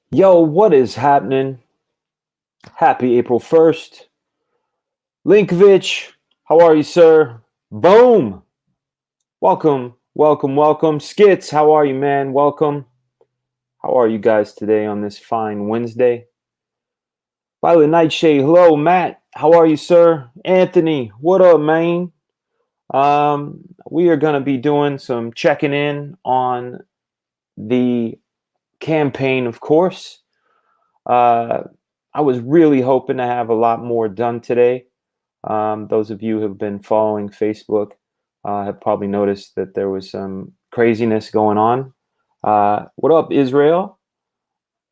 Yo, what is happening? Happy April 1st. Linkovich, how are you, sir? Boom! Welcome, welcome, welcome. Skits, how are you, man? Welcome. How are you guys today on this fine Wednesday? Violet Nightshade, hello, Matt. How are you, sir? Anthony, what up, man? We are going to be doing some checking in on the campaign, of course. Uh, I was really hoping to have a lot more done today. Those of you who have been following Facebook have probably noticed that there was some craziness going on. What up, Israel?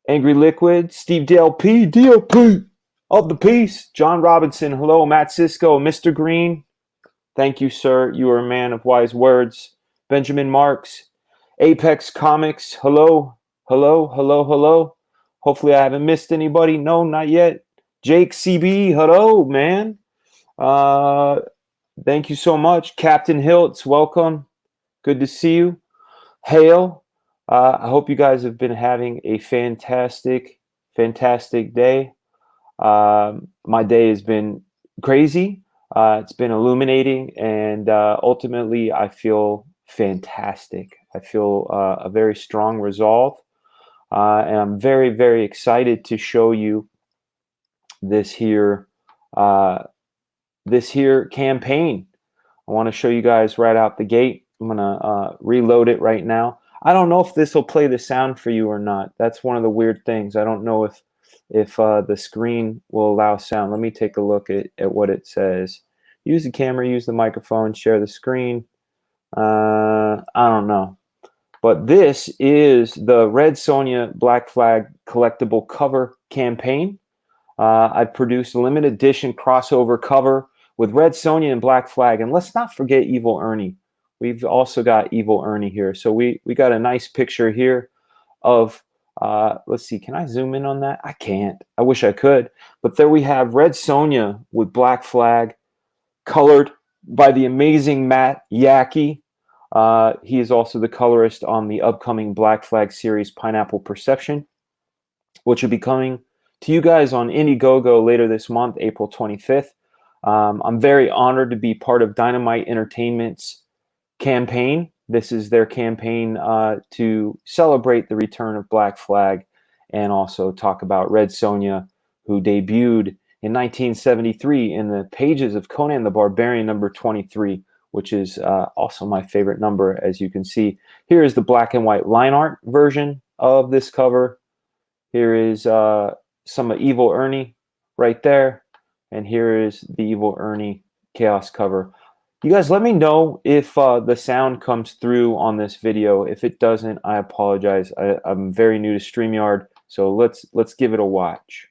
Angry Liquid, Steve DLP of the Peace, John Robinson, hello, Matt Cisco, Mr. Green, thank you, sir. You are a man of wise words. Benjamin Marks, Apex Comics, hello, hello, hello, hello. Hopefully, I haven't missed anybody. No, not yet. Jake CB, hello, man. Uh, Thank you so much. Captain Hiltz, welcome. Good to see you. Hail. I hope you guys have been having a fantastic, fantastic day. My day has been crazy. It's been illuminating, and ultimately, I feel fantastic. I feel a very strong resolve, and I'm very, very excited to show you this here, uh, this here campaign. I want to show you guys right out the gate. I'm going to reload it right now. I don't know if this will play the sound for you or not. That's one of the weird things. I don't know if the screen will allow sound. Let me take a look at what it says. Use the camera, use the microphone, share the screen. I don't know. But this is the Red Sonja Black Flag collectible cover campaign. I've produced a limited edition crossover cover with Red Sonja and Black Flag. And let's not forget Evil Ernie. We've also got Evil Ernie here. So we got a nice picture here of, let's see, can I zoom in on that? I can't. I wish I could. But there we have Red Sonja with Black Flag, colored by the amazing Matt Yackey. He is also the colorist on the upcoming Black Flag series Pineapple Perception, which will be coming to you guys on Indiegogo later this month, April 25th. I'm very honored to be part of Dynamite Entertainment's campaign. This is their campaign to celebrate the return of Black Flag and also talk about Red Sonja, who debuted in 1973 in the pages of Conan the Barbarian number 23, which is also my favorite number, as you can see. Here is the black and white line art version of this cover. Here is some of Evil Ernie right there. And here is the Evil Ernie Chaos cover. You guys, let me know if the sound comes through on this video. If it doesn't, I apologize. I'm very new to StreamYard, so let's give it a watch.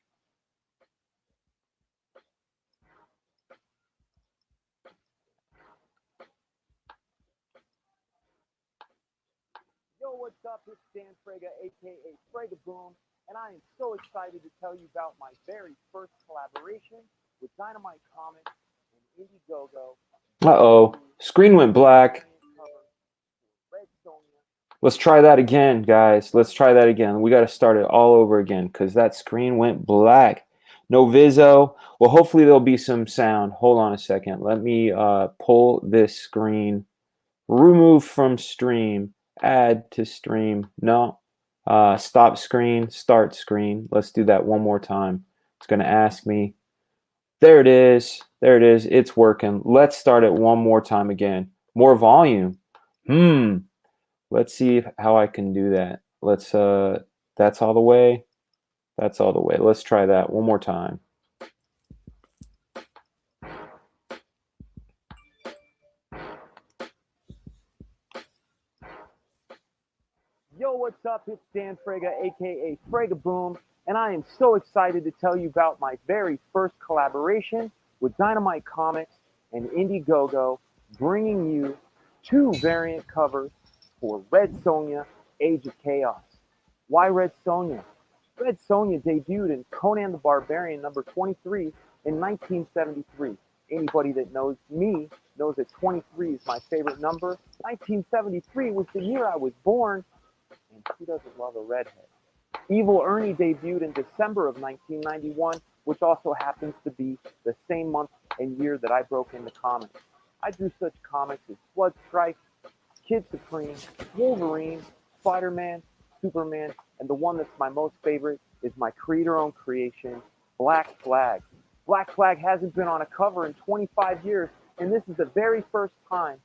Yo, what's up? It's Dan Frega, aka Fragaboom, and I am so excited to tell you about my very first collaboration with Dynamite Comics and Indiegogo. Uh-oh, screen went black. Let's try that again, guys. Let's try that again. We got to start it all over again because that screen went black. No Vizzo. Well, hopefully there'll be some sound. Hold on a second. Let me pull this screen. Remove from stream. Add to stream. No. Stop screen. Start screen. Let's do that one more time. It's going to ask me. There it is. There it is. It's working. Let's start it one more time again. More volume. Let's see how I can do that. Let's, that's all the way. That's all the way. Let's try that one more time. Yo, what's up? It's Dan Frega, aka Fragaboom, and I am so excited to tell you about my very first collaboration with Dynamite Comics and Indiegogo, bringing you 2 variant covers for Red Sonja, Age of Chaos. Why Red Sonja? Red Sonja debuted in Conan the Barbarian number 23 in 1973. Anybody that knows me knows that 23 is my favorite number. 1973 was the year I was born, and who doesn't love a redhead? Evil Ernie debuted in December of 1991, which also happens to be the same month and year that I broke into comics. I drew such comics as Blood Strike, Kid Supreme, Wolverine, Spider-Man, Superman, and the one that's my most favorite is my creator-owned creation, Black Flag. Black Flag hasn't been on a cover in 25 years, and this is the very first time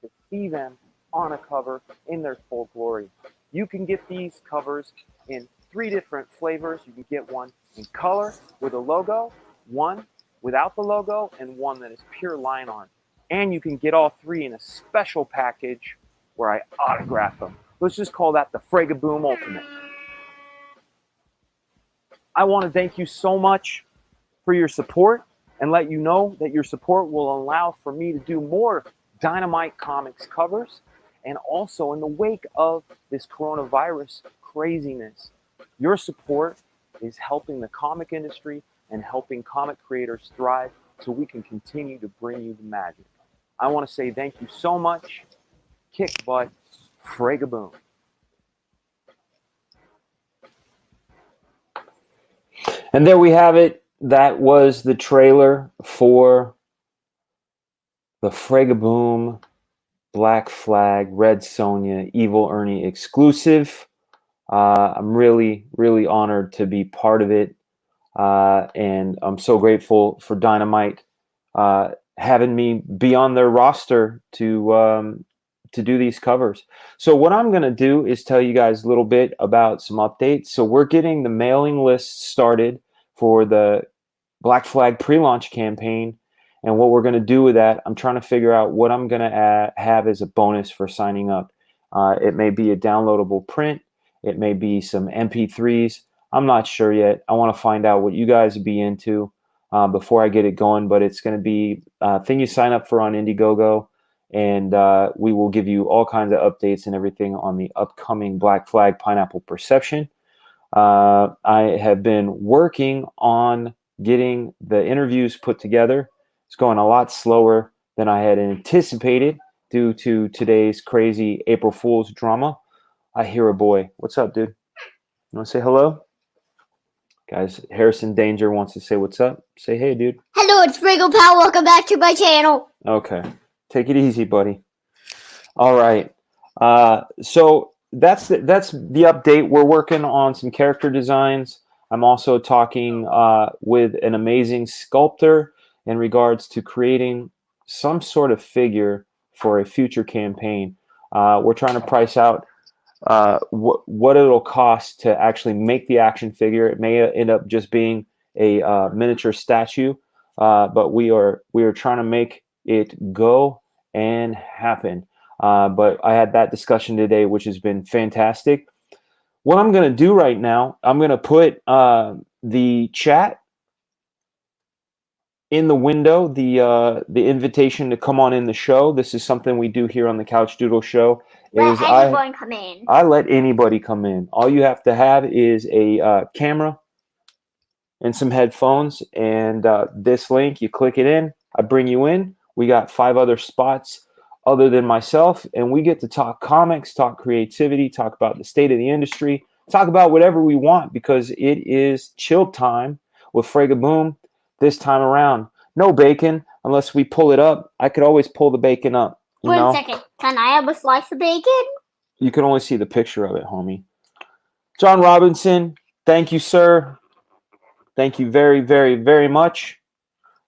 to see them on a cover in their full glory. You can get these covers in 3 different flavors. You can get one in color with a logo, one without the logo, and one that is pure line art. And you can get all 3 in a special package where I autograph them. Let's just call that the Fragaboom Ultimate. I want to thank you so much for your support and let you know that your support will allow for me to do more Dynamite Comics covers, and also in the wake of this coronavirus craziness. Your support is helping the comic industry and helping comic creators thrive so we can continue to bring you the magic. I want to say thank you so much. Kick butt, Fragaboom. And there we have it. That was the trailer for the Fragaboom Black Flag Red Sonja Evil Ernie exclusive. I'm really, really honored to be part of it. And I'm so grateful for Dynamite having me be on their roster to do these covers. So what I'm going to do is tell you guys a little bit about some updates. So we're getting the mailing list started for the Black Flag pre-launch campaign. And what we're going to do with that, I'm trying to figure out what I'm going to have as a bonus for signing up. It may be a downloadable print. It may be some MP3s. I'm not sure yet. I want to find out what you guys would be into before I get it going. But it's going to be a thing you sign up for on Indiegogo. And we will give you all kinds of updates and everything on the upcoming Black Flag Pineapple Perception. I have been working on getting the interviews put together. It's going a lot slower than I had anticipated due to today's crazy April Fool's drama. I hear a boy. What's up, dude? You want to say hello? Guys, Harrison Danger wants to say what's up. Say hey, dude. Hello, it's Friggle Pal. Welcome back to my channel. Okay. Take it easy, buddy. All right. So that's the update. We're working on some character designs. I'm also talking with an amazing sculptor in regards to creating some sort of figure for a future campaign. We're trying to price out what it'll cost to actually make the action figure. It may end up just being a miniature statue, but we are trying to make it go and happen. But I had that discussion today, which has been fantastic. What I'm going to do right now, I'm going to put the chat in the window, the invitation to come on in the show. This is something we do here on the Couch Doodle Show. Let anyone come in. I let anybody come in. All you have to have is a camera and some headphones, and this link, you click it in, I bring you in. We got 5 other spots other than myself, and we get to talk comics, talk creativity, talk about the state of the industry, talk about whatever we want, because it is chill time with Fragaboom this time around. No bacon unless we pull it up. I could always pull the bacon up. Wait a second. Can I have a slice of bacon? You can only see the picture of it, homie. John Robinson, thank you, sir. Thank you very, very, very much.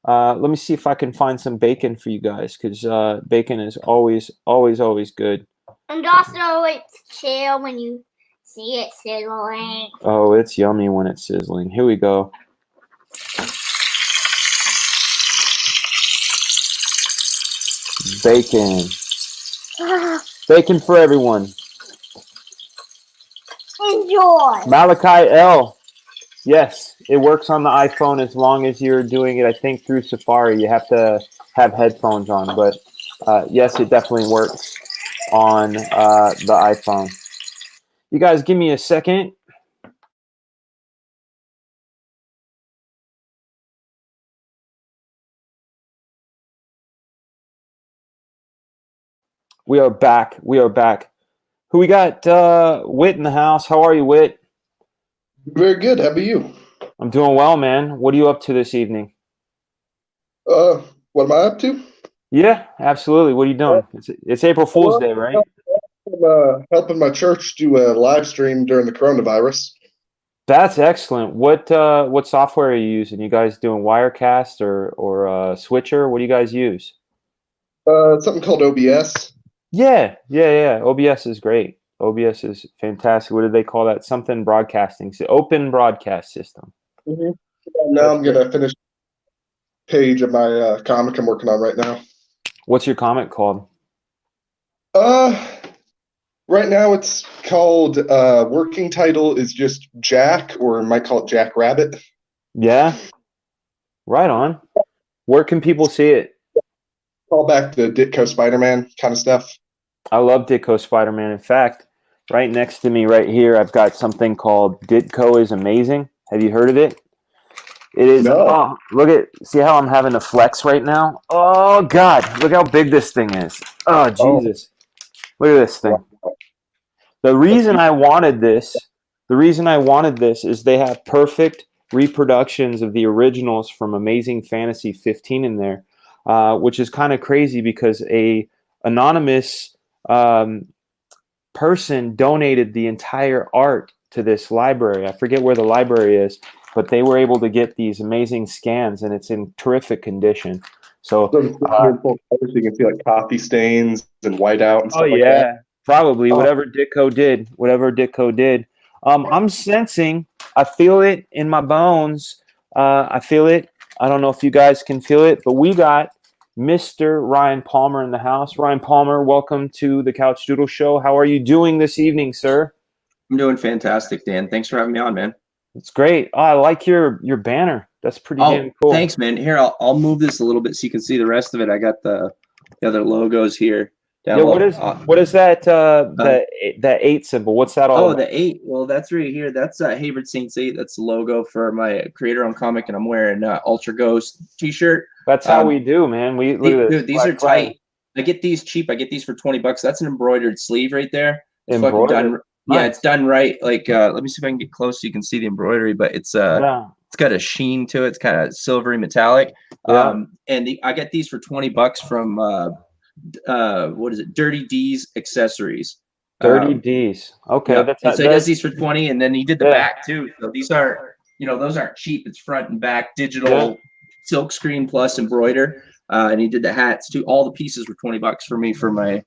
Let me see if I can find some bacon for you guys, because bacon is always, always, always good. And also, it's chill when you see it sizzling. Oh, it's yummy when it's sizzling. Here we go. Bacon. Bacon for everyone. Enjoy. Malachi L. Yes, it works on the iPhone as long as you're doing it, I think, through Safari. You have to have headphones on, but yes, it definitely works on the iPhone. You guys give me a second. We are back. We are back. Who we got? Wit in the house. How are you, Wit? Very good. How about you? I'm doing well, man. What are you up to this evening? What am I up to? Yeah, absolutely. What are you doing? It's April Fool's Well, Day, right? I'm helping my church do a live stream during the coronavirus. That's excellent. What software are you using? You guys doing Wirecast or Switcher? What do you guys use? Something called OBS. Yeah. OBS is great. OBS is fantastic. What do they call that? Something broadcasting, open broadcast system. hmm Now That's I'm great. gonna finish the page of my comic I'm working on right now. What's your comic called? Uh, right now it's called working title is just Jack, or might call it Jack Rabbit. Yeah, right on. Where can people see it? Call back to Ditko Spider-Man kind of stuff. I love Ditko Spider-Man. In fact, right next to me, right here, I've got something called Ditko is Amazing. Have you heard of it? It is. No. Oh, look at. See how I'm having to flex right now? Oh God, look how big this thing is. Oh Oh, Jesus, look at this thing. wow. The That's reason I wanted this, the reason I wanted this is they have perfect reproductions of the originals from Amazing Fantasy 15 in there, which is kind of crazy because a anonymous um, person donated the entire art to this library. I forget where the library is, but they were able to get these amazing scans, and it's in terrific condition. So, So it's in full color, so you can see like coffee stains and whiteout and oh stuff like that. yeah, probably Oh, whatever Ditko did, whatever Ditko did. I'm sensing, I feel it in my bones. I feel it. I don't know if you guys can feel it, but we got Mr. Ryan Palmer in the house. Ryan Palmer, welcome to the Couch Doodle Show. How are you doing this evening, sir? I'm doing fantastic, Dan. Thanks for having me on, man. It's great. Oh, I like your banner. That's pretty damn Oh, cool. thanks, man. Here, I'll move this a little bit so you can see the rest of it. I got the other logos here Yeah, down low. what is that Uh, that 8 symbol? What's that all oh, about? the 8. Well, that's right here. That's Hayward Saints 8. That's the logo for my creator-owned comic, and I'm wearing Ultra Ghost t-shirt. That's how we do, man. We look at this. Dude, these are Black flag. tight. I get these cheap. I get these for $20. That's an embroidered sleeve right there. It's fucking Embroidered. done. Yeah, Nice. it's done right. Like, let me see if I can get close so you can see the embroidery. But it's Yeah. it's got a sheen to it. It's kind of silvery metallic. Yeah. And I get these for $20 from what is it? Dirty D's Accessories. Dirty D's. Okay, Yeah. that's And so he does that's these for 20, and then he did the yeah. back too. So these aren't, those aren't cheap. It's front and back digital Yeah. silk screen plus embroider. And he did the hats too. All the pieces were $20 for me for my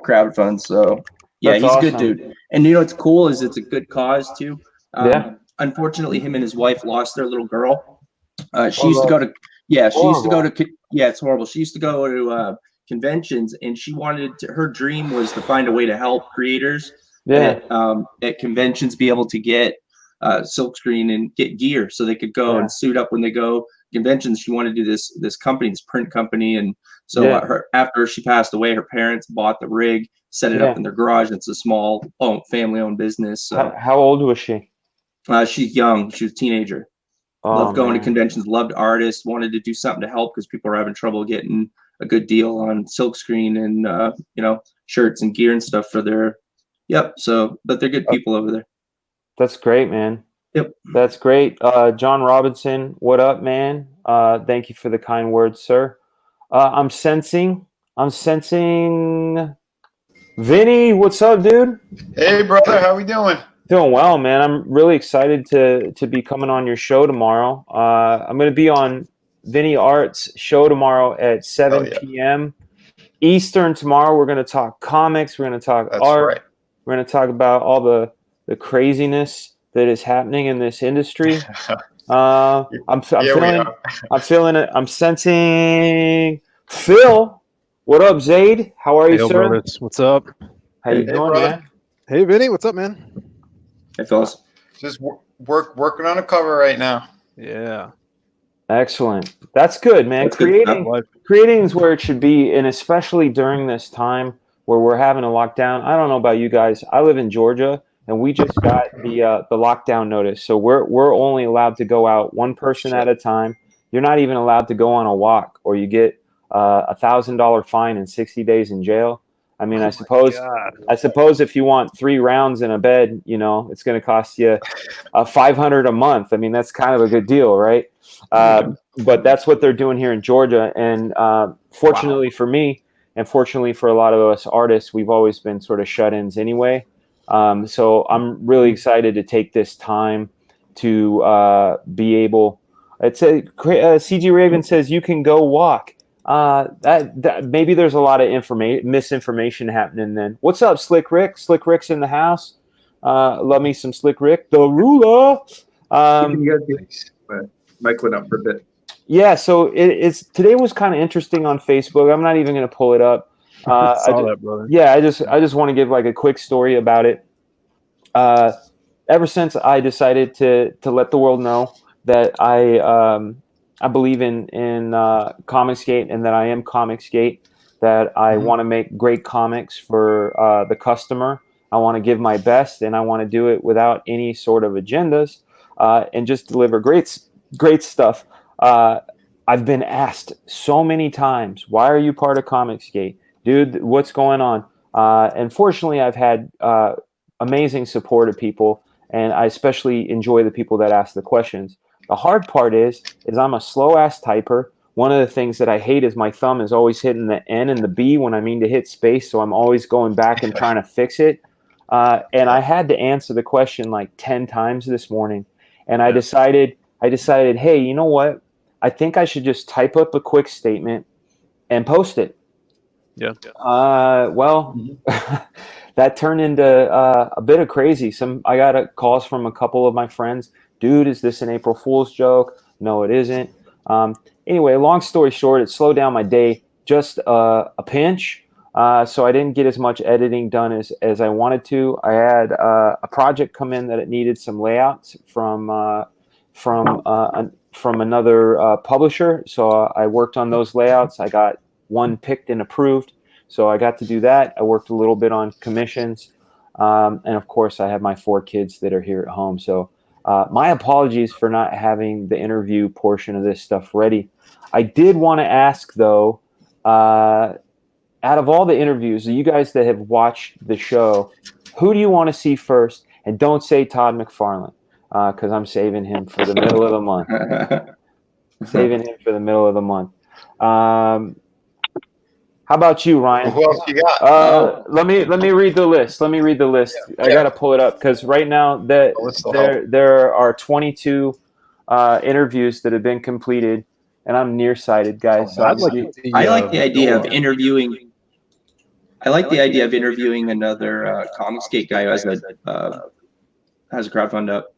crowd fund. So yeah, That's he's a awesome. good dude. And what's cool is it's a good cause too. Yeah. Unfortunately, him and his wife lost their little girl. She Oh, used to go that's to, yeah, she used to go horrible. to, yeah, it's horrible. She used to go to conventions, and she wanted to, her dream was to find a way to help creators Yeah. at conventions be able to get silkscreen and get gear so they could go Yeah. and suit up when they go conventions. She wanted to do this company, this print company, and so Yeah. her, after she passed away, her parents bought the rig, set it Yeah. up in their garage. It's a small family-owned business. So How old was she? she's young. She was a teenager. Oh Loved going to man. conventions. Loved artists. Wanted to do something to help because people are having trouble getting a good deal on silkscreen and shirts and gear and stuff for their. Yep. So, but they're good people over there. That's great, man. Yep. That's great. John Robinson, what up, man? Thank you for the kind words, sir. I'm sensing Vinny, what's up, dude? Hey, brother, how we doing? Doing well, man. I'm really excited to be coming on your show tomorrow. I'm going to be on Vinny Art's show tomorrow at 7 yeah. p.m. Eastern tomorrow. We're going to talk comics. We're going to talk That's art. right. We're going to talk about all the craziness that is happening in this industry. I'm Yeah, we feeling are. I'm feeling it. I'm sensing Phil. What up, Zaid? How are you, Hey, sir? brothers. What's up? How you Hey, doing, brother. man? Hey, Vinny. What's up, man? Hey, fellas. Just working on a cover right now. Yeah. Excellent. That's good, man. That's good stuff. Creating is where it should be, and especially during this time where we're having a lockdown. I don't know about you guys. I live in Georgia, and we just got the lockdown notice, so we're only allowed to go out one person at a time. You're not even allowed to go on a walk, or you get $1,000 fine and 60 days in jail. I mean, Oh I suppose God. if you want 3 rounds in a bed, it's going to cost you $500 a month. I mean, that's kind of a good deal, right? But that's what they're doing here in Georgia. And fortunately for me, and fortunately for a lot of us artists, we've always been sort of shut-ins anyway. So I'm really excited to take this time to be able. It's CG Raven says you can go walk. That maybe there's a lot of misinformation happening. Then what's up, Slick Rick? Slick Rick's in the house. Love me some Slick Rick, the ruler. Mike went up for a bit. Yeah, so it's today was kind of interesting on Facebook. I'm not even going to pull it up. Saw that, brother. Yeah, I just want to give like a quick story about it. Ever since I decided to let the world know that I believe in Comicsgate and that I am Comicsgate, that I want to make great comics for the customer. I want to give my best, and I want to do it without any sort of agendas, and just deliver great stuff. I've been asked so many times, why are you part of Comicsgate? Dude, what's going on? And fortunately, I've had amazing support of people, and I especially enjoy the people that ask the questions. The hard part is I'm a slow-ass typer. One of the things that I hate is my thumb is always hitting the N and the B when I mean to hit space, so I'm always going back and trying to fix it. And I had to answer the question like 10 times this morning, and I decided, hey, you know what? I think I should just type up a quick statement and post it. Yeah. That turned into a bit of crazy. I got calls from a couple of my friends. Dude, is this an April Fool's joke? No, it isn't. Anyway, long story short, it slowed down my day just a pinch. So I didn't get as much editing done as I wanted to. I had a project come in that it needed some layouts from another publisher. So I worked on those layouts. I got one picked and approved. So I got to do that. I worked a little bit on commissions. And of course, I have my 4 kids that are here at home. So my apologies for not having the interview portion of this stuff ready. I did want to ask, though, out of all the interviews, you guys that have watched the show, who do you want to see first? And don't say Todd McFarlane, because I'm saving him for the middle of the month. How about you, Ryan? Who else you got? Let me read the list. Yeah. I gotta pull it up because right now there are 22 interviews that have been completed, and I'm nearsighted, guys. So I like the idea of interviewing. I like the idea of interviewing another Comicsgate guy who has a crowdfund up.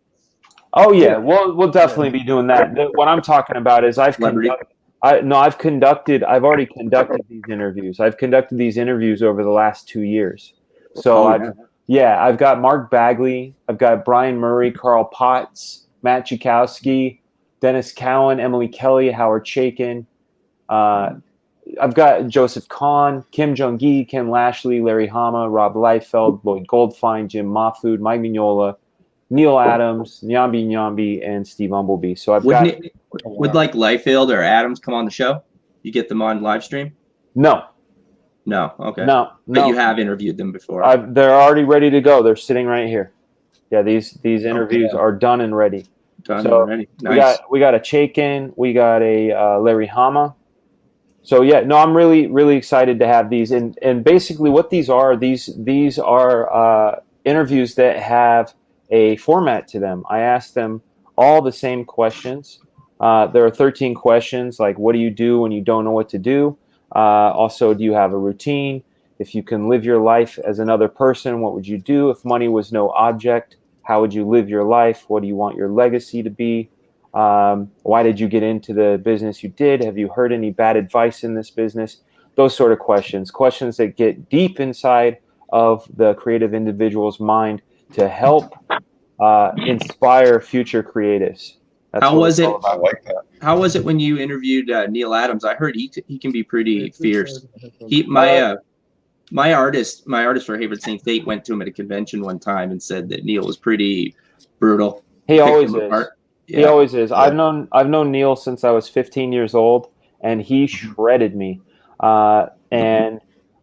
Oh yeah, we'll definitely be doing that. What I'm talking about is I've already conducted these interviews. I've conducted these interviews over the last 2 years. So I've got Mark Bagley, I've got Brian Murray, Carl Potts, Matt Chikowski, Dennis Cowan, Emily Kelly, Howard Chaykin. I've got Joseph Kahn, Kim Jong-gi, Ken Lashley, Larry Hama, Rob Liefeld, Lloyd Goldfein, Jim Mahfood, Mike Mignola, Neil Adams, Nyambi, and Steve Umbleby. So would like Liefeld or Adams come on the show? You get them on live stream? No. Okay. No. But you have interviewed them before. They're already ready to go. They're sitting right here. Yeah, these interviews are done and ready. Ready. Nice. We got a Chaykin, we got a Larry Hama. So yeah, no, I'm really, really excited to have these. And basically what these are interviews that have a format to them. I asked them all the same questions. There are 13 questions, like what do you do when you don't know what to do? Also, do you have a routine? If you can live your life as another person, what would you do? If money was no object, how would you live your life? What do you want your legacy to be? Why did you get into the business you did? Have you heard any bad advice in this business? Those sort of questions that get deep inside of the creative individual's mind to help inspire future creatives. How was it? I like that. How was it when you interviewed Neil Adams? I heard he can be pretty fierce. My artist for Hayward St. Fate went to him at a convention one time and said that Neil was pretty brutal. He always is. Yeah. He always is. I've known Neil since I was 15 years old, and he shredded me. And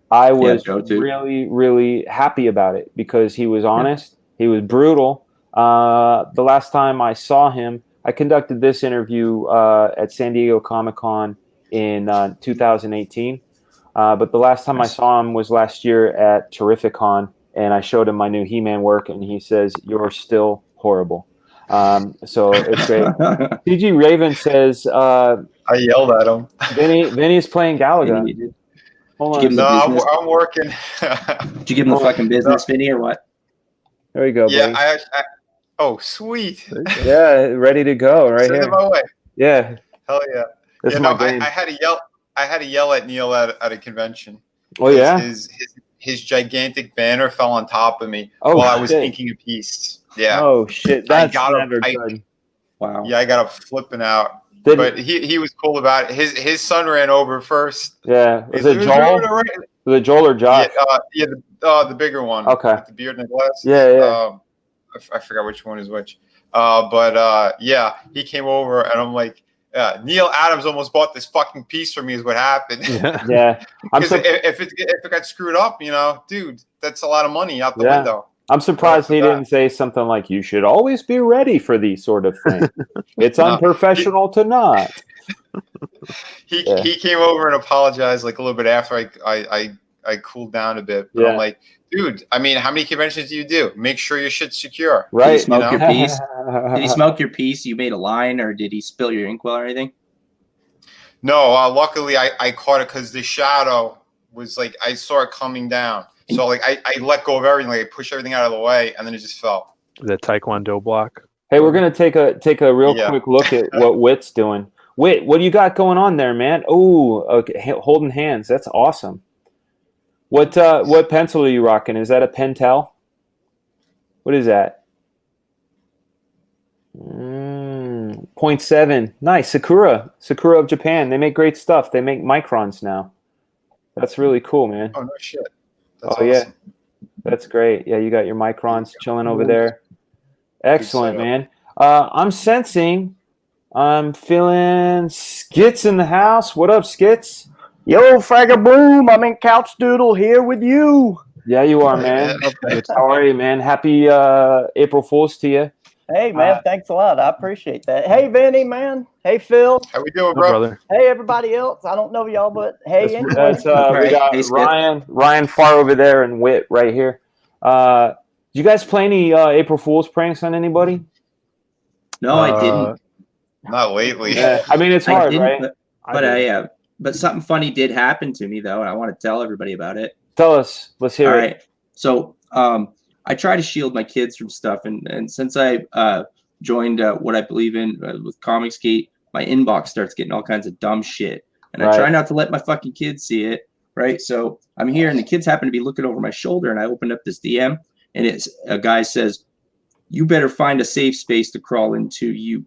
I was Joe too. really, really happy about it because he was honest. He was brutal. The last time I saw him, I conducted this interview at San Diego Comic-Con in 2018. But the last time I saw him was last year at Terrificon, and I showed him my new He-Man work, and he says, "You're still horrible." So it's great. CG Raven says, I yelled at him. Vinny's playing Galaga. Hold Did you on. give him a the No, business? I'm working. Did you give him the fucking business, Vinny, or what? There you go, Yeah, buddy. oh, sweet. Yeah, ready to go right Send it here. my way. Yeah, Hell yeah. that's Yeah, my no, game. I had to yell. I had to yell at Neil at a convention. Oh yeah. His gigantic banner fell on top of me Oh, while I was shit. inking a piece. Yeah. Oh shit, that's I got never I good. Wow. Yeah, I got up flipping out. Did But he was cool about it. His son ran over first. yeah, was He's it like, Joel? Was it Joel or Josh? Yeah, the bigger one. Okay. With the beard and the glasses. Yeah. I forgot which one is which. Yeah, he came over and I'm like, Neil Adams almost bought this fucking piece for me is what happened. Yeah. Because if it got screwed up, dude, that's a lot of money out the window. I'm surprised he didn't say something like, "You should always be ready for these sort of things. It's unprofessional to not." He came over and apologized like a little bit after I cooled down a bit. But I'm like, dude, I mean, how many conventions do you do? Make sure your shit's secure. Right. Did he smoke your piece? Did he smoke your piece? You made a line, or did he spill your inkwell or anything? No, luckily I caught it because the shadow was like, I saw it coming down. So like I let go of everything, like I pushed everything out of the way, and then it just fell. The Taekwondo block. Hey, we're gonna take a real quick look at what Wit's doing. Wit, what do you got going on there, man? Oh, okay, holding hands. That's awesome. What pencil are you rocking? Is that a Pentel? What is that? 0.7. Nice. Sakura of Japan. They make great stuff. They make microns now. That's really cool, man. Oh no shit. That's awesome. Yeah, that's great. Yeah, you got your microns chilling over there. Excellent, man. I'm feeling Skits in the house. What up, Skits? Yo, Fragaboom, I'm in Couch Doodle here with you. Yeah, you are, man. How are you, man? Happy April Fool's to you. Hey, man, thanks a lot. I appreciate that. Hey, Vinny, man. Hey, Phil. How we doing, bro? Brother. Hey, everybody else. I don't know y'all, but hey, anyway. We got Ryan far over there and Wit right here. Did you guys play any April Fool's pranks on anybody? No, I didn't. Not lately. Yeah. I mean, it's hard, right? But something funny did happen to me though, and I want to tell everybody about it. Tell us. Let's hear it. All right. So I try to shield my kids from stuff, and since I joined what I believe in with Comicsgate, my inbox starts getting all kinds of dumb shit, and I try not to let my fucking kids see it. Right. So I'm here, and the kids happen to be looking over my shoulder, and I opened up this DM, and it's a guy says, "You better find a safe space to crawl into, you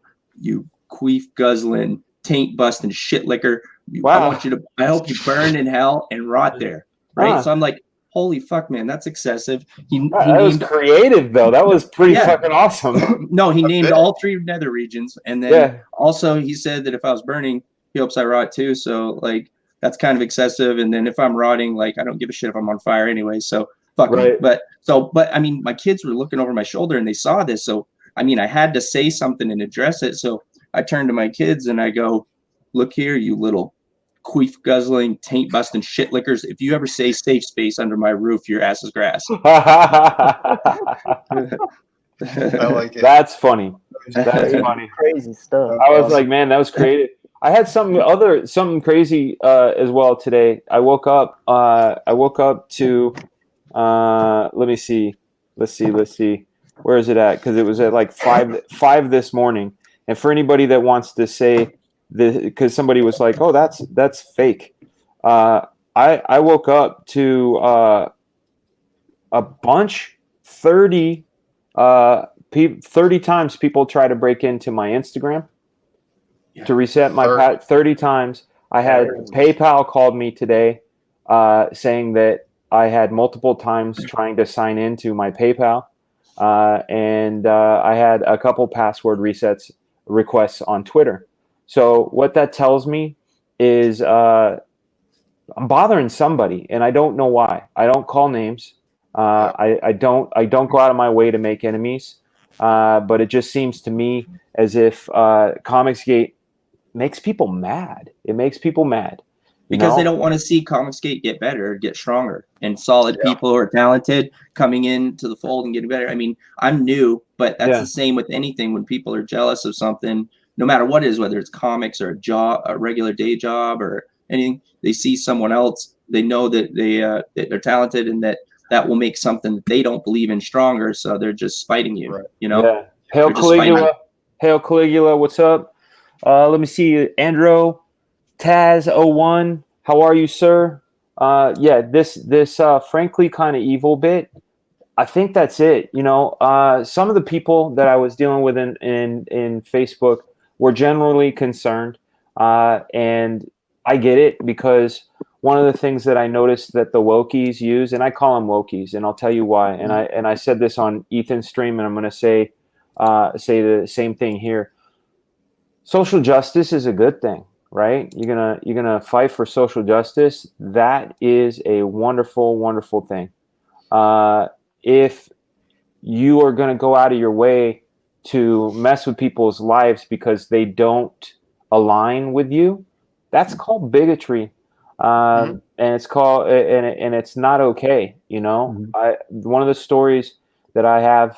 queef guzzling, taint busting shit liquor. Wow. I hope you burn in hell and rot there." Right. So I'm like, holy fuck, man, that's excessive. That was creative, though. That was pretty fucking awesome. No, he named all 3 nether regions. And then also he said that if I was burning, he hopes I rot too. So like, that's kind of excessive. And then if I'm rotting, like, I don't give a shit if I'm on fire anyway. So fuck me. But I mean, my kids were looking over my shoulder and they saw this. So, I mean, I had to say something and address it. So I turned to my kids and I go, "Look here, you little queef guzzling, taint busting shit lickers. If you ever say safe space under my roof, your ass is grass." I like it. That's funny. That's funny. Crazy stuff. I was like, man, that was creative. I had something crazy as well today. I woke up to let me see. Let's see. Where is it at? Because it was at like 5 this morning. And for anybody that wants to say because somebody was like, "Oh, that's fake." I woke up to a bunch 30 times people try to break into my Instagram to reset my 30 times. I had PayPal called me today saying that I had multiple times trying to sign into my PayPal, and I had a couple password resets requests on Twitter. So what that tells me is, I'm bothering somebody, and I don't know why. I don't call names. I don't go out of my way to make enemies. But it just seems to me as if Comicsgate makes people mad. It makes people mad. Because they don't want to see Comicsgate get better, get stronger, and solid people who are talented coming into the fold and getting better. I mean, I'm new, but that's the same with anything. When people are jealous of something, no matter what it is, whether it's comics or a job, a regular day job or anything, they see someone else, they know that they're talented and that will make something that they don't believe in stronger. So they're just spiting you, Right. you know? Yeah. Hail Caligula. Hail Caligula. What's up? Let me see. Andro, Taz01. How are you, sir? This frankly kind of evil bit. I think that's it. You know, some of the people that I was dealing with in Facebook were generally concerned, and I get it, because one of the things that I noticed that the wokies use, and I call them wokies, and I'll tell you why. And I said this on Ethan's stream, and I'm going to say the same thing here. Social justice is a good thing, right? You're gonna fight for social justice. That is a wonderful, wonderful thing. If you are going to go out of your way to mess with people's lives because they don't align with you, that's called bigotry, and it's called and it's not okay. You know, one of the stories that I have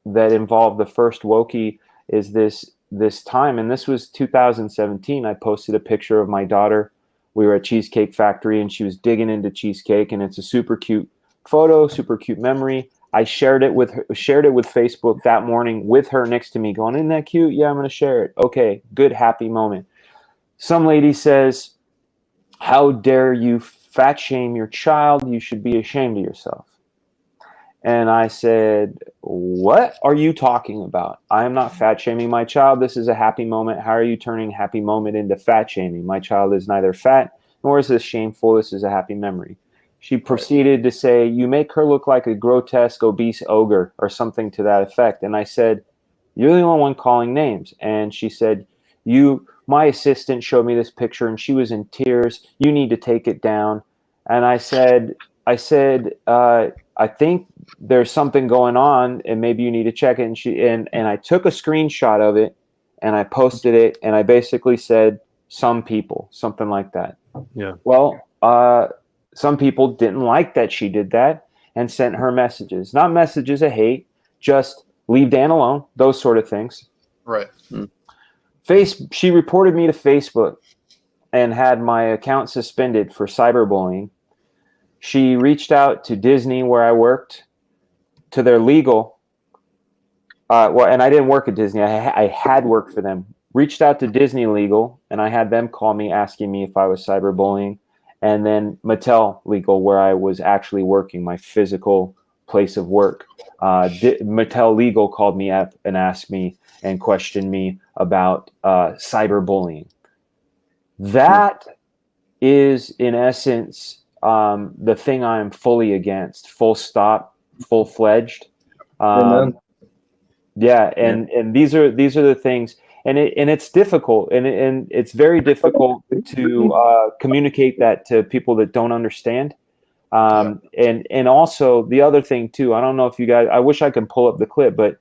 that involved the first Wokey is this time, and this was 2017. I posted a picture of my daughter. We were at Cheesecake Factory, and she was digging into cheesecake, and it's a super cute photo, super cute memory. I shared it with Facebook that morning with her next to me going, isn't that cute? Yeah, I'm going to share it. Okay, good, happy moment. Some lady says, how dare you fat shame your child? You should be ashamed of yourself. And I said, what are you talking about? I am not fat shaming my child. This is a happy moment. How are you turning happy moment into fat shaming? My child is neither fat nor is this shameful. This is a happy memory. She proceeded to say, you make her look like a grotesque, obese ogre or something to that effect. And I said, you're the only one calling names. And she said, my assistant showed me this picture and she was in tears. You need to take it down. And I said, I think there's something going on and maybe you need to check it. And I took a screenshot of it and I posted it and I basically said, some people, something like that. Yeah. Well, some people didn't like that she did that and sent her messages, not messages of hate, just leave Dan alone, those sort of things. Right. She reported me to Facebook and had my account suspended for cyberbullying. She reached out to Disney, where I worked, to their legal. And I didn't work at Disney. I had worked for them. Reached out to Disney legal, and I had them call me asking me if I was cyberbullying. And then Mattel legal, where I was actually working, my physical place of work. Mattel legal called me up and asked me and questioned me about cyberbullying. That is, in essence, the thing I'm fully against. Full stop, full-fledged. And these are the things. And it's difficult, and it's very difficult to communicate that to people that don't understand. And also the other thing too, I don't know if you guys, I wish I could pull up the clip, but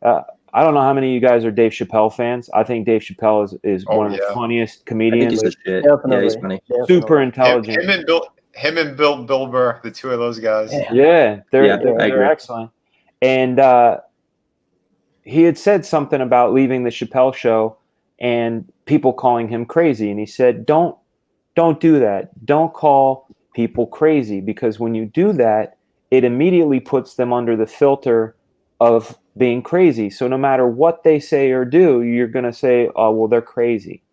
I don't know how many of you guys are Dave Chappelle fans. I think Dave Chappelle is one of the funniest comedians. I think he's Definitely. Yeah, he's funny. Super intelligent. Him and Bill Burr, the two of those guys. Yeah, they're I agree. excellent. And he had said something about leaving the Chappelle show and people calling him crazy. And he said, don't do that. Don't call people crazy, because when you do that, it immediately puts them under the filter of being crazy. So no matter what they say or do, you're going to say, oh, well, they're crazy,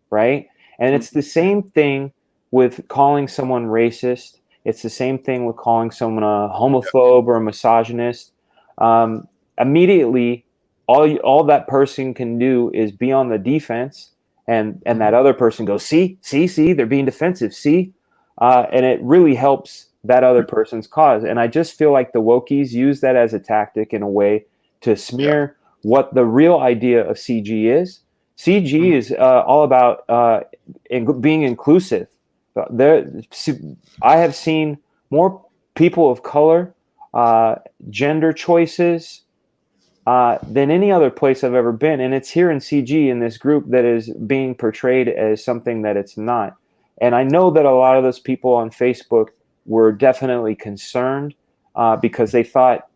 right? And it's the same thing with calling someone racist. It's the same thing with calling someone a homophobe or a misogynist. Immediately, all that person can do is be on the defense, and that other person goes, see, they're being defensive, see? And it really helps that other person's cause. And I just feel like the wokies use that as a tactic in a way to smear what the real idea of CG is. CG is all about being inclusive. I have seen more people of color, gender choices than any other place I've ever been. And it's here in CG in this group that is being portrayed as something that it's not. And I know that a lot of those people on Facebook were definitely concerned because they thought,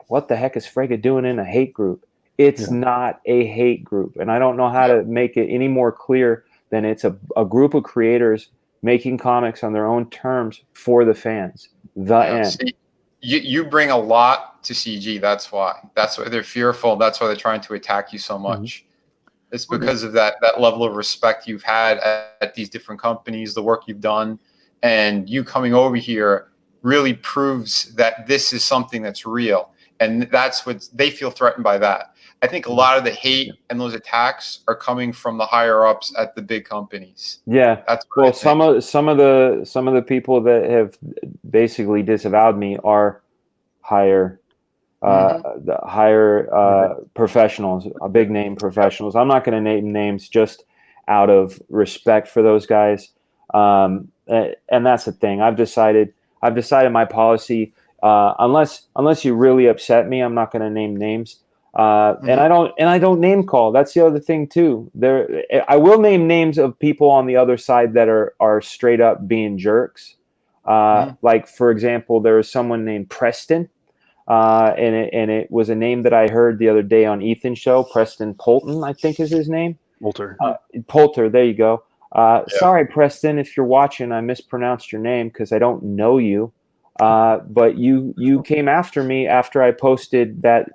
what the heck is Frega doing in a hate group? It's not a hate group. And I don't know how to make it any more clear than it's a group of creators making comics on their own terms for the fans. The end. See, you bring a lot to CG. That's why. That's why they're fearful. That's why they're trying to attack you so much. It's because of that level of respect you've had at these different companies, the work you've done, and you coming over here really proves that this is something that's real. And that's what they feel threatened by that. I think a lot of the hate and those attacks are coming from the higher ups at the big companies. Yeah. That's well, some of the people that have basically disavowed me are higher the higher professionals, big name professionals. I'm not going to name names just out of respect for those guys. And that's the thing. I've decided my policy. Unless you really upset me, I'm not going to name names. And I don't name call. That's the other thing too. I will name names of people on the other side that are straight up being jerks. Like for example, there was someone named Preston, and it was a name that I heard the other day on Ethan's show. Preston Polton, I think is his name. Poulter. There you go. Sorry, Preston, if you're watching, I mispronounced your name because I don't know you. But you came after me after I posted that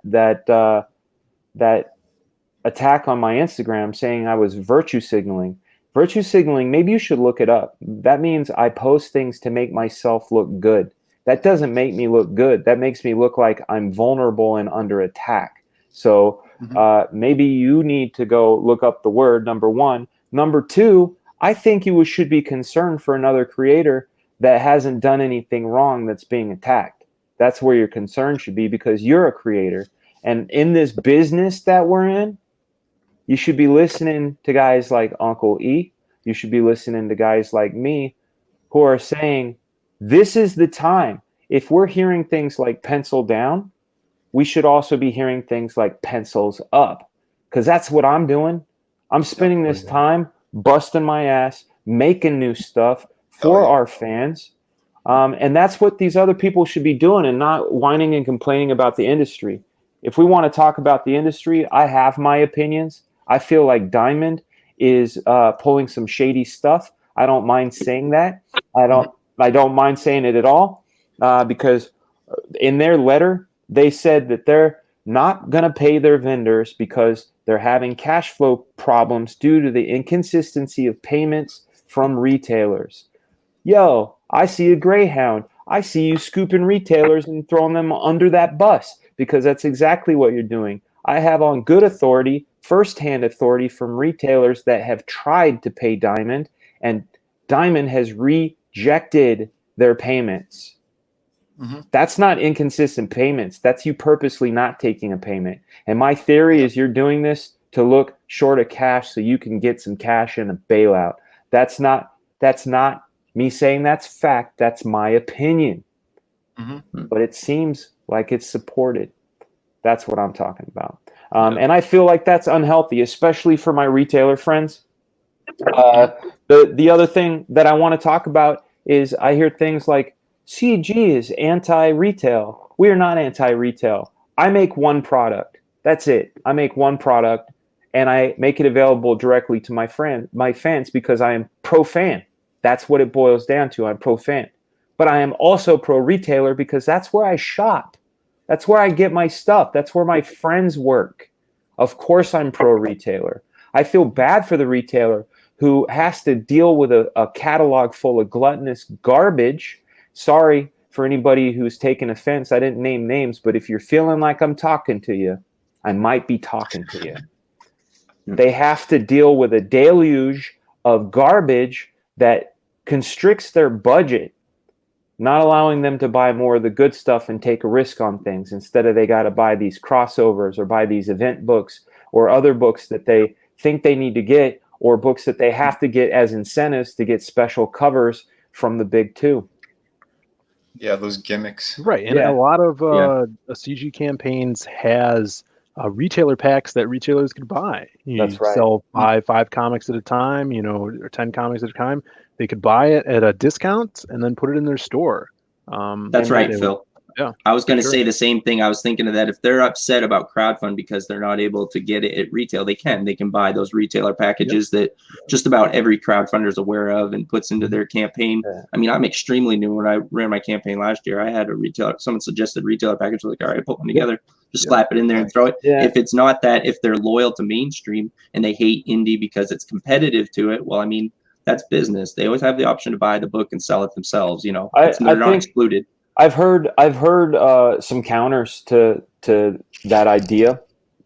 attack on my Instagram saying I was virtue signaling. Virtue signaling, maybe you should look it up. That means I post things to make myself look good. That doesn't make me look good. That makes me look like I'm vulnerable and under attack. So maybe you need to go look up the word, number one. Number two, I think you should be concerned for another creator that hasn't done anything wrong that's being attacked. That's where your concern should be because you're a creator. And in this business that we're in, you should be listening to guys like Uncle E. You should be listening to guys like me who are saying, this is the time. If we're hearing things like pencil down, we should also be hearing things like pencils up because that's what I'm doing. I'm spending this time busting my ass, making new stuff for our fans. And that's what these other people should be doing and not whining and complaining about the industry. If we want to talk about the industry, I have my opinions. I feel like Diamond is pulling some shady stuff. I don't mind saying that. I don't mind saying it at all because in their letter, they said that they're not going to pay their vendors because they're having cash flow problems due to the inconsistency of payments from retailers. Yo, I see a Greyhound. I see you scooping retailers and throwing them under that bus because that's exactly what you're doing. I have on good authority, firsthand authority from retailers that have tried to pay Diamond, and Diamond has rejected their payments. That's not inconsistent payments. That's you purposely not taking a payment. And my theory is you're doing this to look short of cash so you can get some cash in a bailout. That's not me saying that's fact. That's my opinion. But it seems like it's supported. That's what I'm talking about. And I feel like that's unhealthy, especially for my retailer friends. The other thing that I want to talk about is I hear things like CG is anti-retail. We are not anti-retail. I make one product. That's it. I make one product and I make it available directly to my fans because I am pro-fan. That's what it boils down to. I'm pro-fan. But I am also pro-retailer because that's where I shop. That's where I get my stuff. That's where my friends work. Of course I'm pro-retailer. I feel bad for the retailer who has to deal with a catalog full of gluttonous garbage. Sorry for anybody who's taken offense. I didn't name names, but if you're feeling like I'm talking to you, I might be talking to you. They have to deal with a deluge of garbage that constricts their budget, not allowing them to buy more of the good stuff and take a risk on things. Instead of they got to buy these crossovers or buy these event books or other books that they think they need to get or books that they have to get as incentives to get special covers from the big two. Yeah, those gimmicks. Right, and Yeah. a lot of CG campaigns has retailer packs that retailers could buy. That's right. Sell five comics at a time, or 10 comics at a time. They could buy it at a discount and then put it in their store. That's right, they would- Phil. Yeah, I was going to sure. say the same thing. I was thinking of that. If they're upset about crowdfund because they're not able to get it at retail, they can buy those retailer packages that just about every crowdfunder is aware of and puts into their campaign. Yeah. I mean, I'm extremely new. When I ran my campaign last year, I had a retailer, someone suggested retailer package. I was like, all right, put one together, just slap it in there and throw it. Yeah. If it's not that, if they're loyal to mainstream and they hate indie because it's competitive to it, well, I mean, that's business. They always have the option to buy the book and sell it themselves. They're not think- excluded. I've heard some counters to that idea.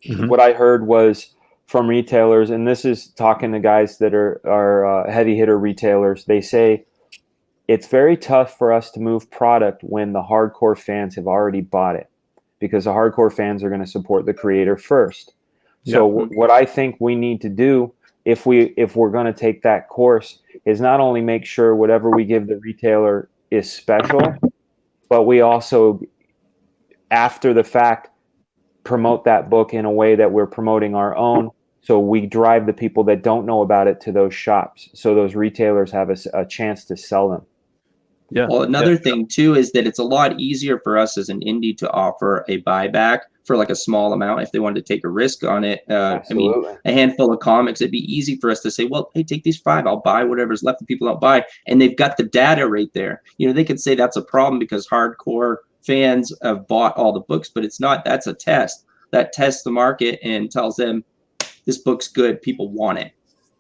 Mhm. What I heard was from retailers, and this is talking to guys that are heavy hitter retailers. They say it's very tough for us to move product when the hardcore fans have already bought it, because the hardcore fans are going to support the creator first. So what I think we need to do, if we're going to take that course, is not only make sure whatever we give the retailer is special, but we also, after the fact, promote that book in a way that we're promoting our own. So we drive the people that don't know about it to those shops, so those retailers have a chance to sell them. Yeah. Well, another thing too is that it's a lot easier for us as an indie to offer a buyback for like a small amount if they wanted to take a risk on it. I mean, a handful of comics, it'd be easy for us to say, well, hey, take these 5, I'll buy whatever's left that people don't buy. And they've got the data right there. They could say that's a problem because hardcore fans have bought all the books, but it's not. That's a test. That tests the market and tells them this book's good, people want it.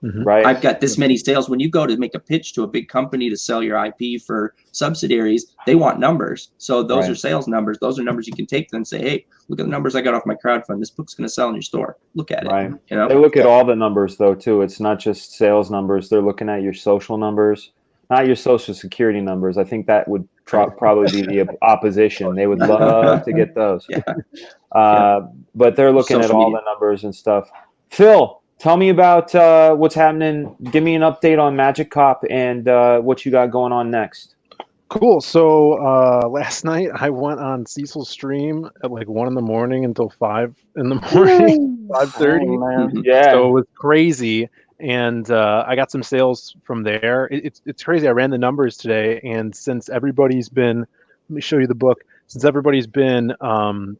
Right. I've got this many sales. When you go to make a pitch to a big company to sell your IP for subsidiaries, they want numbers. So those are sales numbers. Those are numbers you can take and say, hey, look at the numbers I got off my crowdfund. This book's going to sell in your store. Look at it. They look at all the numbers though too. It's not just sales numbers. They're looking at your social numbers, not your social security numbers. I think that would probably be the opposition. They would love to get those. But they're looking at all the numbers and stuff. Phil, tell me about what's happening. Give me an update on Magic Cop and what you got going on next. Cool. So last night I went on Cecil's stream at like 1 a.m. until 5 a.m, 5:30. Yeah. So it was crazy, and I got some sales from there. It's crazy. I ran the numbers today, and since everybody's been, let me show you the book. Since everybody's been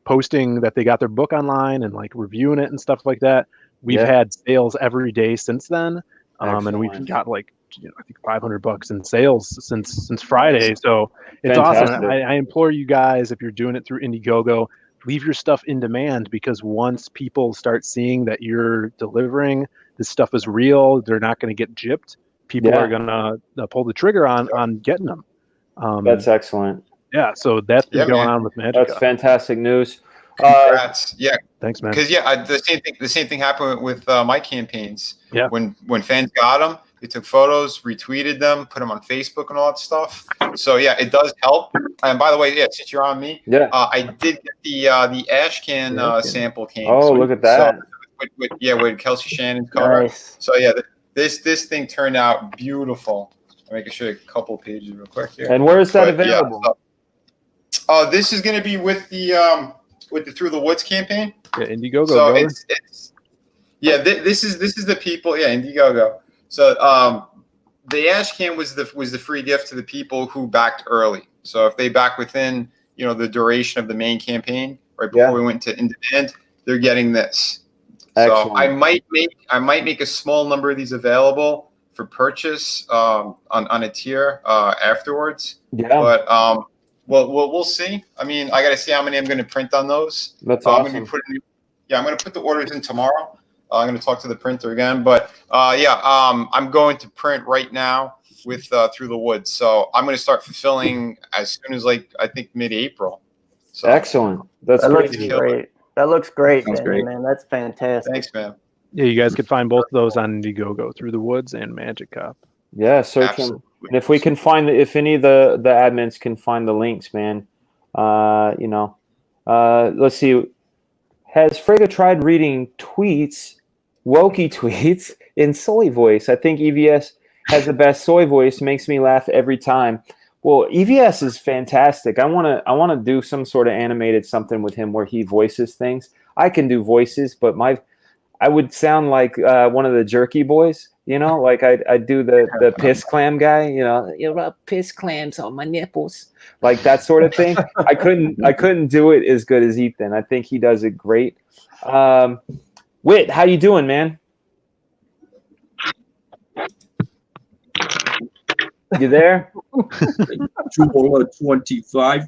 posting that they got their book online and like reviewing it and stuff like that, we've had sales every day since then, and we've got like I think $500 in sales since Friday. So it's awesome. I implore you guys, if you're doing it through Indiegogo, leave your stuff in demand, because once people start seeing that you're delivering, this stuff is real, they're not going to get gypped. People are going to pull the trigger on getting them. That's excellent. Yeah, so that's been going on with Magic. That's fantastic news. Congrats. Thanks, man. Because the same thing happened with my campaigns. Yeah. When fans got them, they took photos, retweeted them, put them on Facebook and all that stuff. So yeah, it does help. And by the way, since you're on me, I did get the ash can sample came. Oh, look at that. So with Kelsey Shannon's cover. Nice. So yeah, this thing turned out beautiful. I'm making sure a couple pages real quick here. And where is that available? This is going to be with the Through the Woods campaign. Yeah, Indiegogo. So this is the people. Yeah, Indiegogo. So the ash can was the free gift to the people who backed early. So if they back within the duration of the main campaign, right before we went to in-demand, they're getting this. Excellent. So I might make a small number of these available for purchase on a tier afterwards. Yeah. But we'll see. I mean, I got to see how many I'm going to print on those. That's awesome. I'm going to put the orders in tomorrow. I'm going to talk to the printer again, but I'm going to print right now with Through the Woods. So I'm going to start fulfilling as soon as I think mid-April. So, excellent. That looks great. That looks great, man. That's fantastic. Thanks, man. Yeah, you guys could find both of those on Indiegogo, Through the Woods and Magic Cop. Yeah, search them. And if we can find, if any of the admins can find the links, man, let's see. Has Frega tried reading tweets, wokey tweets in Sully voice? I think EVS has the best soy voice. Makes me laugh every time. Well, EVS is fantastic. I wanna do some sort of animated something with him where he voices things. I can do voices, but I would sound like one of the jerky boys, like I do the piss clam guy, you rub piss clams on my nipples, like that sort of thing. I couldn't do it as good as Ethan. I think he does it great. Whit, how you doing, man? You there? 225.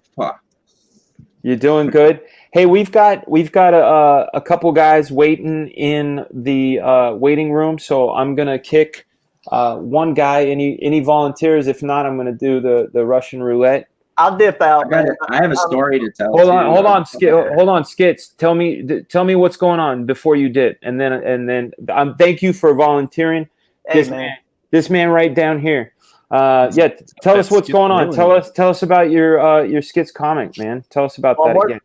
You're doing good. Hey, we've got a couple guys waiting in the waiting room, so I'm gonna kick one guy. Any volunteers? If not, I'm gonna do the Russian roulette. I'll dip out, man. I have a story to tell. Hold on, Skits. Tell me what's going on before you dip, and then thank you for volunteering. Hey, man. This man right down here. Tell us what's going on. Tell us about your Skits comic, man. Tell us about that again.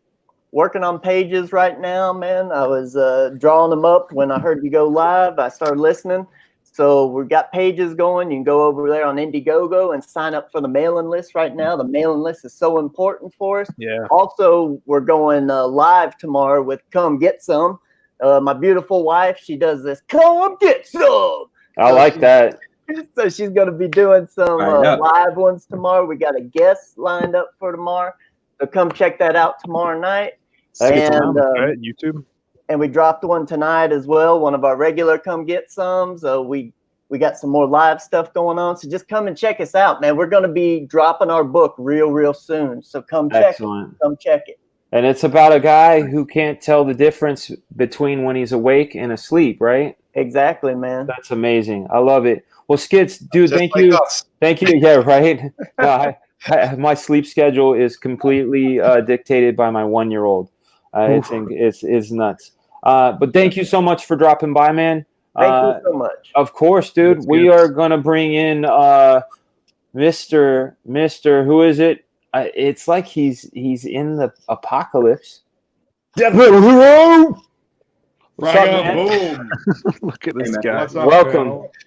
Working on pages right now, man. I was drawing them up when I heard you go live. I started listening. So we've got pages going. You can go over there on Indiegogo and sign up for the mailing list right now. The mailing list is so important for us. Yeah. Also, we're going live tomorrow with Come Get Some. My beautiful wife, she does this, Come Get Some. I like that. So she's going to be doing some live ones tomorrow. We got a guest lined up for tomorrow. So come check that out tomorrow night. And YouTube. And we dropped one tonight as well. One of our regular Come Get Some. So we got some more live stuff going on. So just come and check us out, man. We're going to be dropping our book real soon. So come check it. Come check it. And it's about a guy who can't tell the difference between when he's awake and asleep, right? Exactly, man. That's amazing. I love it. Well, Skits, dude, thank you. Thank you. Yeah, right. My sleep schedule is completely dictated by my 1-year-old. It's nuts. But thank you so much for dropping by, man. Thank you so much. Of course, dude. We are gonna bring in Mr. Who is it? It's like he's in the apocalypse. Fragaboom. Look at this guy. What's up,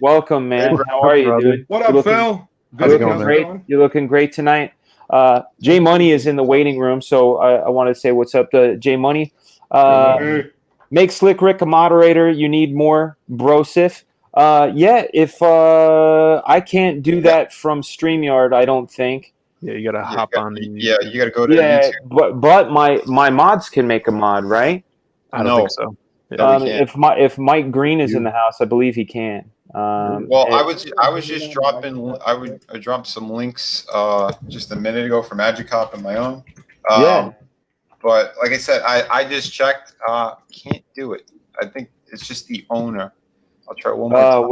Welcome, man. How are you, dude? What up, Phil? You're looking great tonight. Jay Money is in the waiting room, so I want to say what's up to Jay Money. Make Slick Rick a moderator. You need more Brosif. If I can't do that from StreamYard, I don't think. Yeah, you gotta hop on. You gotta go to YouTube. But my mods can make a mod, right? I don't think so. If Mike Green is in the house, I believe he can. I was just dropping. I dropped some links just a minute ago for Magicop and my own. But like I said, I just checked. Can't do it. I think it's just the owner. I'll try one more time.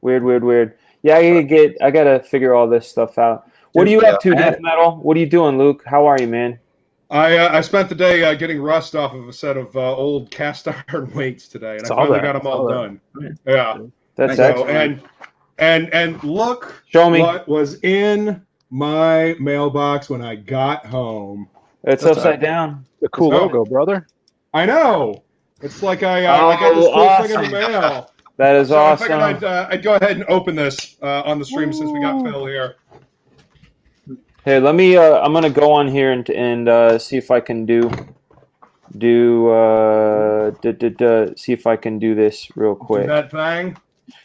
Weird. Yeah, I gotta figure all this stuff out. What are you up to, Death Metal? What are you doing, Luke? How are you, man? I spent the day getting rust off of a set of old cast iron weights today, and I finally got them all done. Yeah, that's excellent. And look, show me what was in my mailbox when I got home. It's upside down. The cool logo, brother. I know. It's like I got this cool thing in the mail. That is awesome. I figured I'd go ahead and open this on the stream since we got Phil here. Hey, let me. I'm gonna go on here and see if I can see if I can do this real quick. Do that thing.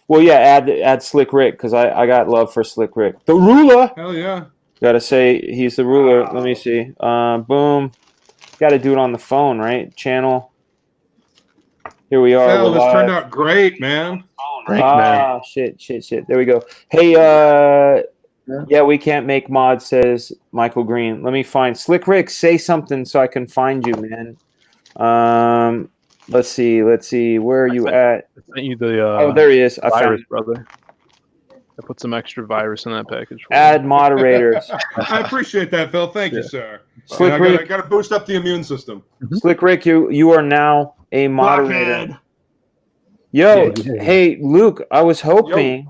Well, yeah, add Slick Rick because I got love for Slick Rick, the ruler. Hell yeah. Gotta say he's the ruler. Let me see. Boom. Got to do it on the phone, right? Channel. Here we are. Phil, this turned out great, man. Shit. There we go. Hey, yeah, we can't make mods, says Michael Green. Let me find Slick Rick. Say something so I can find you, man. Let's see. Where are you at? I sent you the. Oh, there he is. I virus, found brother. I put some extra virus in that package. Add moderators. I appreciate that, Phil. Thank you, sir. Slick Rick, I got to boost up the immune system. Slick Rick, you are now a moderator. Yo, hey Luke, I was hoping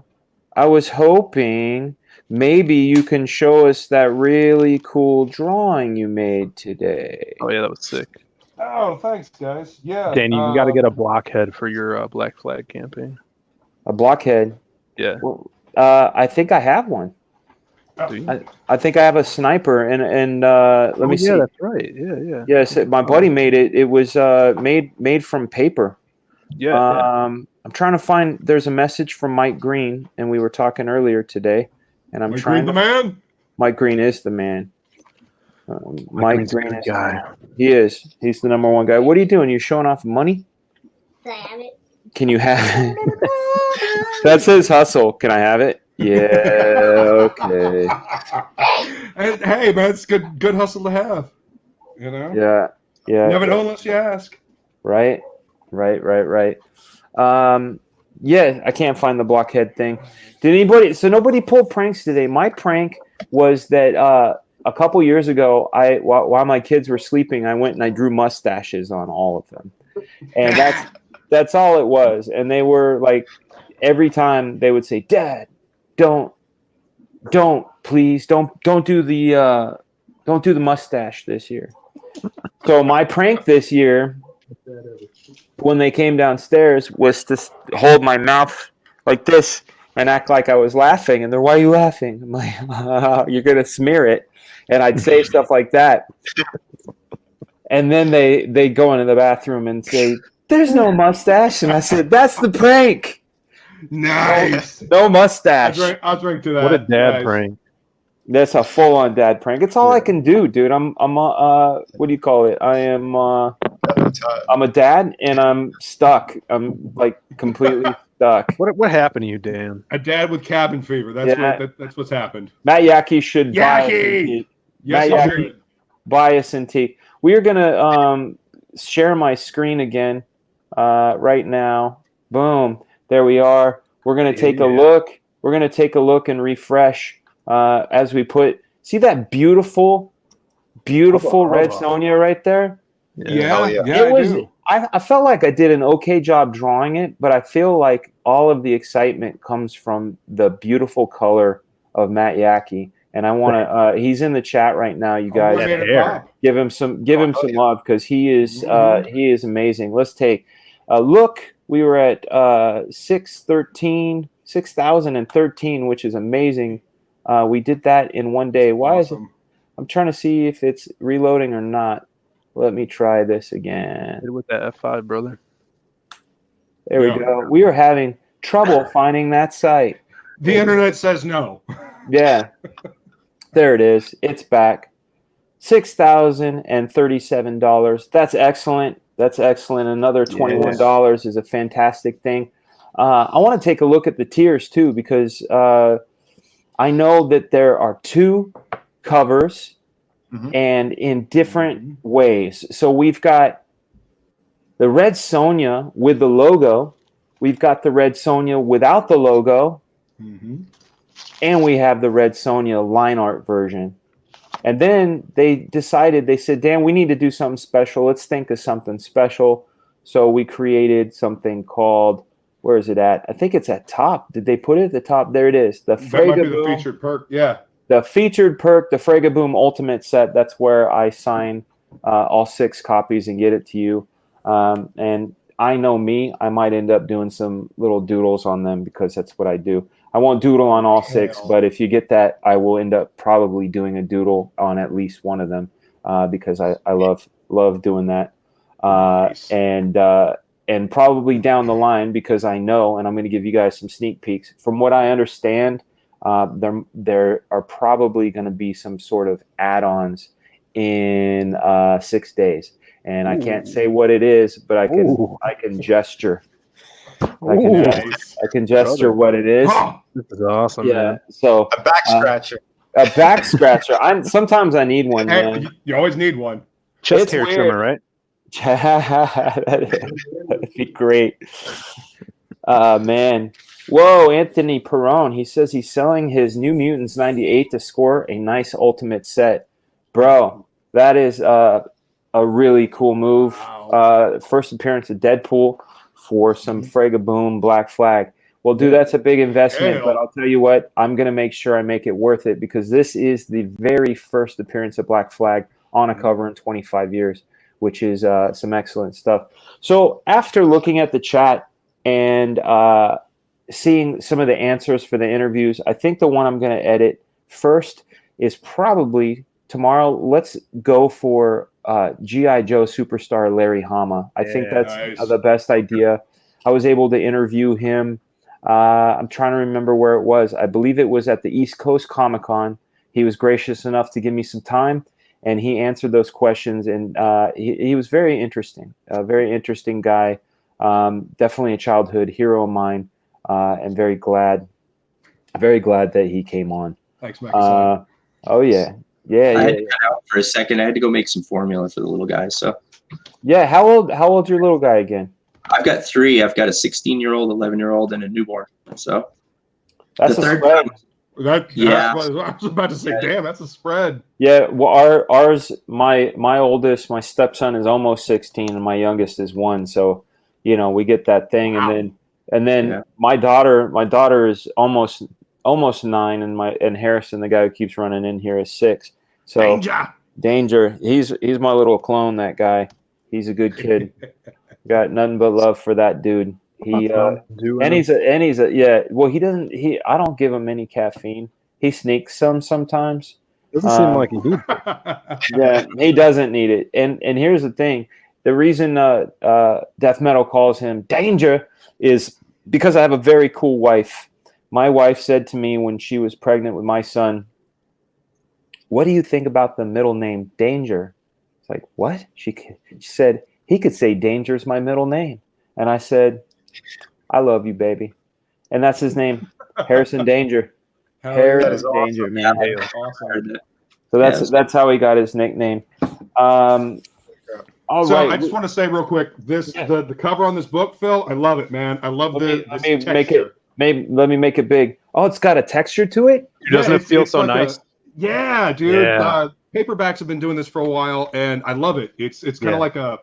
maybe you can show us that really cool drawing you made today. Oh yeah, that was sick. Oh, thanks, guys. Yeah, Danny, you got to get a blockhead for your Black Flag campaign. A blockhead. Yeah. Well, I think I have one. I think I have a sniper, and let me see. Yeah, that's right. Yeah. Yes, my buddy made it. It was made from paper. Yeah. I'm trying to find. There's a message from Mike Green, and we were talking earlier today, and I'm Mike trying. Green, the man. Mike Green is the man. Mike Green's Green a good is guy. He is. He's the number one guy. What are you doing? You showing off money? Can I have it? Can you have it? That says hustle. Can I have it? Yeah. Okay. And, hey, man, it's good hustle to have. You know. Yeah. You never know unless you ask. Right. Yeah, I can't find the blockhead thing. Did anybody? So nobody pulled pranks today. My prank was that a couple years ago, while my kids were sleeping, I went and I drew mustaches on all of them, and that's all it was. And they were like, every time they would say, "Dad, don't please don't do the mustache this year." So my prank this year, when they came downstairs, was to hold my mouth like this and act like I was laughing. And they're, "Why are you laughing?" I'm like, "You're gonna smear it." And I'd say stuff like that. And then they go into the bathroom and say, "There's no mustache." And I said, "That's the prank." Nice. No mustache. I'll drink to that. What a dad Nice. prank. That's a full-on dad prank. It's all I can do, dude. I'm what do you call it? I'm a dad, and I'm stuck. I'm like completely stuck. What happened to you, Dan? A dad with cabin fever. That's what's happened. Matt Yackey should buy us Yackey! some tea. Yes, Matt you Yackey, should. buy us some tea. We are gonna share my screen again right now. Boom. There we are. We're gonna take a look. We're gonna take a look and refresh as we see that beautiful red Sonia right there. Yeah, It was. I felt like I did an okay job drawing it, but I feel like all of the excitement comes from the beautiful color of Matt Yackey. And I want to. He's in the chat right now. You guys, give him some love, because he is amazing. Let's take a look. We were at 6,013, which is amazing. We did that in one day. Why is it? I'm trying to see if it's reloading or not. Let me try this again. With that F5, brother. There we go. We are having trouble finding that site. The internet says no. Yeah. There it is. It's back. $6,037. That's excellent. That's excellent. Another $21 is a fantastic thing. I want to take a look at the tiers too, because I know that there are two covers and in different ways. So we've got the Red Sonja with the logo. We've got the Red Sonja without the logo. And we have the Red Sonja line art version. And then they said, "Dan, we need to do something special. Let's think of something special." So we created something called, where is it at? I think it's at top. Did they put it at the top? There it is. The That might be the featured perk. Yeah. The featured perk, the Fragaboom Ultimate Set. That's where I sign all 6 copies and get it to you. And I know me, I might end up doing some little doodles on them, because that's what I do. I won't doodle on all 6, but if you get that, I will end up probably doing a doodle on at least one of them, because I love doing that. Nice. And probably down the line, because I know, and I'm going to give you guys some sneak peeks. From what I understand, there are probably going to be some sort of add-ons in 6 days. And I can't say what it is, but I can gesture. I can gesture what it is. This is awesome. Yeah. Man. So a back scratcher. A back scratcher. Sometimes I need one, man. You always need one. Chest hair trimmer, right? That'd be great. Man. Whoa, Anthony Perrone. He says he's selling his New Mutants 98 to score a nice ultimate set. Bro, that is a really cool move. Wow. First appearance of Deadpool for some Fragaboom Black Flag. Well, dude, that's a big investment, but I'll tell you what, I'm going to make sure I make it worth it, because this is the very first appearance of Black Flag on a cover in 25 years, which is some excellent stuff. So after looking at the chat and seeing some of the answers for the interviews. I think the one I'm going to edit first is probably tomorrow. Let's go for G.I. Joe superstar Larry Hama. I think that's the best idea. I was able to interview him. I'm trying to remember where it was. I believe it was at the East Coast Comic-Con. He was gracious enough to give me some time, and he answered those questions. And he was very interesting, a very interesting guy. Definitely a childhood hero of mine, and very glad that he came on. Thanks, Mike. Oh yeah. I had to cut out for a second. I had to go make some formula for the little guy. So yeah, how old's your little guy again? I've got 3. I've got a 16-year-old, 11-year-old, and a newborn. So that's the a third spread. Yeah, I was about to say, damn, that's a spread. Yeah, well, ours, my oldest, my stepson is almost 16, and my youngest is 1. So, we get that thing, Wow. and then my daughter is almost 9, and Harrison, the guy who keeps running in here, is 6. So danger. He's my little clone. That guy. He's a good kid. Got nothing but love for that dude. He he's a yeah. Well, he doesn't. I don't give him any caffeine. He sneaks sometimes. Doesn't seem like he needs. Yeah, he doesn't need it. And here's the thing: the reason death metal calls him Danger is because I have a very cool wife. My wife said to me when she was pregnant with my son, "What do you think about the middle name Danger?" It's like, what? She said, "He could say Danger's my middle name." And I said, "I love you, baby." And that's his name, Harrison Danger. Harrison Danger, man. Awesome. So that's how he got his nickname. All right. I just want to say real quick, the cover on this book, Phil, I love it, man. I love this texture. Let me make it big. Oh, it's got a texture to it? Doesn't it feel so nice? Yeah, dude. Yeah. Paperbacks have been doing this for a while, and I love it. It's kind of like a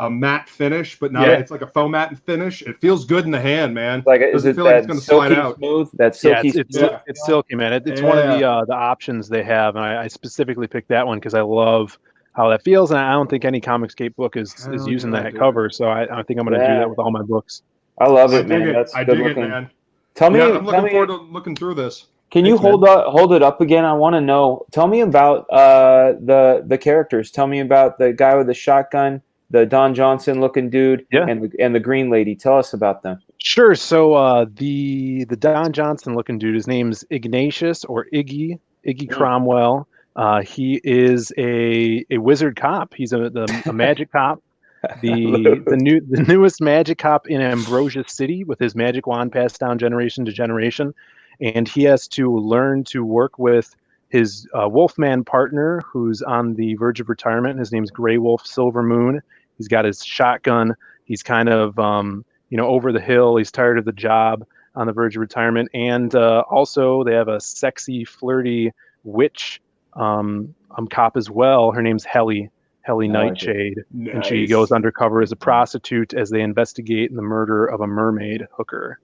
matte finish, but not. It's like a faux matte finish. It feels good in the hand, man. Is it feel that like it's going to slide out? Smooth? That silky smooth? It's silky, man. It's one of the options they have, and I specifically picked that one because I love how that feels, and I don't think any Comicscape book is using that cover, so I think I'm going to do that with all my books. I love it, man. That's I good dig looking. it, man. I'm looking forward to looking through this. Can you hold it up again? I want to know. Tell me about the characters. Tell me about the guy with the shotgun, the Don Johnson looking dude, and the green lady. Tell us about them. Sure. So the Don Johnson looking dude, his name's Ignatius or Iggy Cromwell. He is a wizard cop. He's a magic cop. The newest magic cop in Ambrosia City, with his magic wand passed down generation to generation, and he has to learn to work with his Wolfman partner, who's on the verge of retirement. His name's Grey Wolf Silver Moon. He's got his shotgun. He's kind of over the hill. He's tired of the job, on the verge of retirement, and also they have a sexy, flirty witch cop as well. Her name's Helly Nightshade, and she goes undercover as a prostitute as they investigate the murder of a mermaid hooker.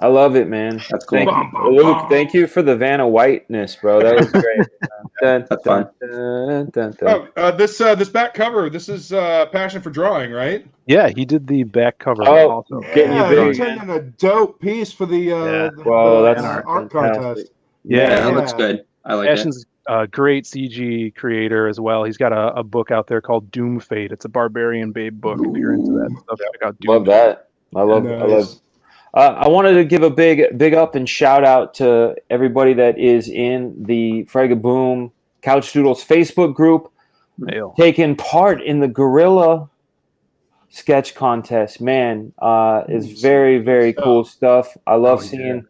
I love it, man. That's cool. Luke, thank you for the Vanna Whiteness, bro. That was great. That's fun. This back cover, this is Passion for Drawing, right? Yeah, he did the back cover. Also. Getting you big. He turned in a dope piece for the that's art contest. Yeah, that looks good. I like Passion's a great CG creator as well. He's got a book out there called Doom Fate. It's a Barbarian Babe book. If you're into that stuff, check out Doom. Love that. I love. I wanted to give a big up and shout out to everybody that is in the Fragaboom Couch Doodles Facebook group, taking part in the Gorilla sketch contest. Man, is very, very cool stuff. I love seeing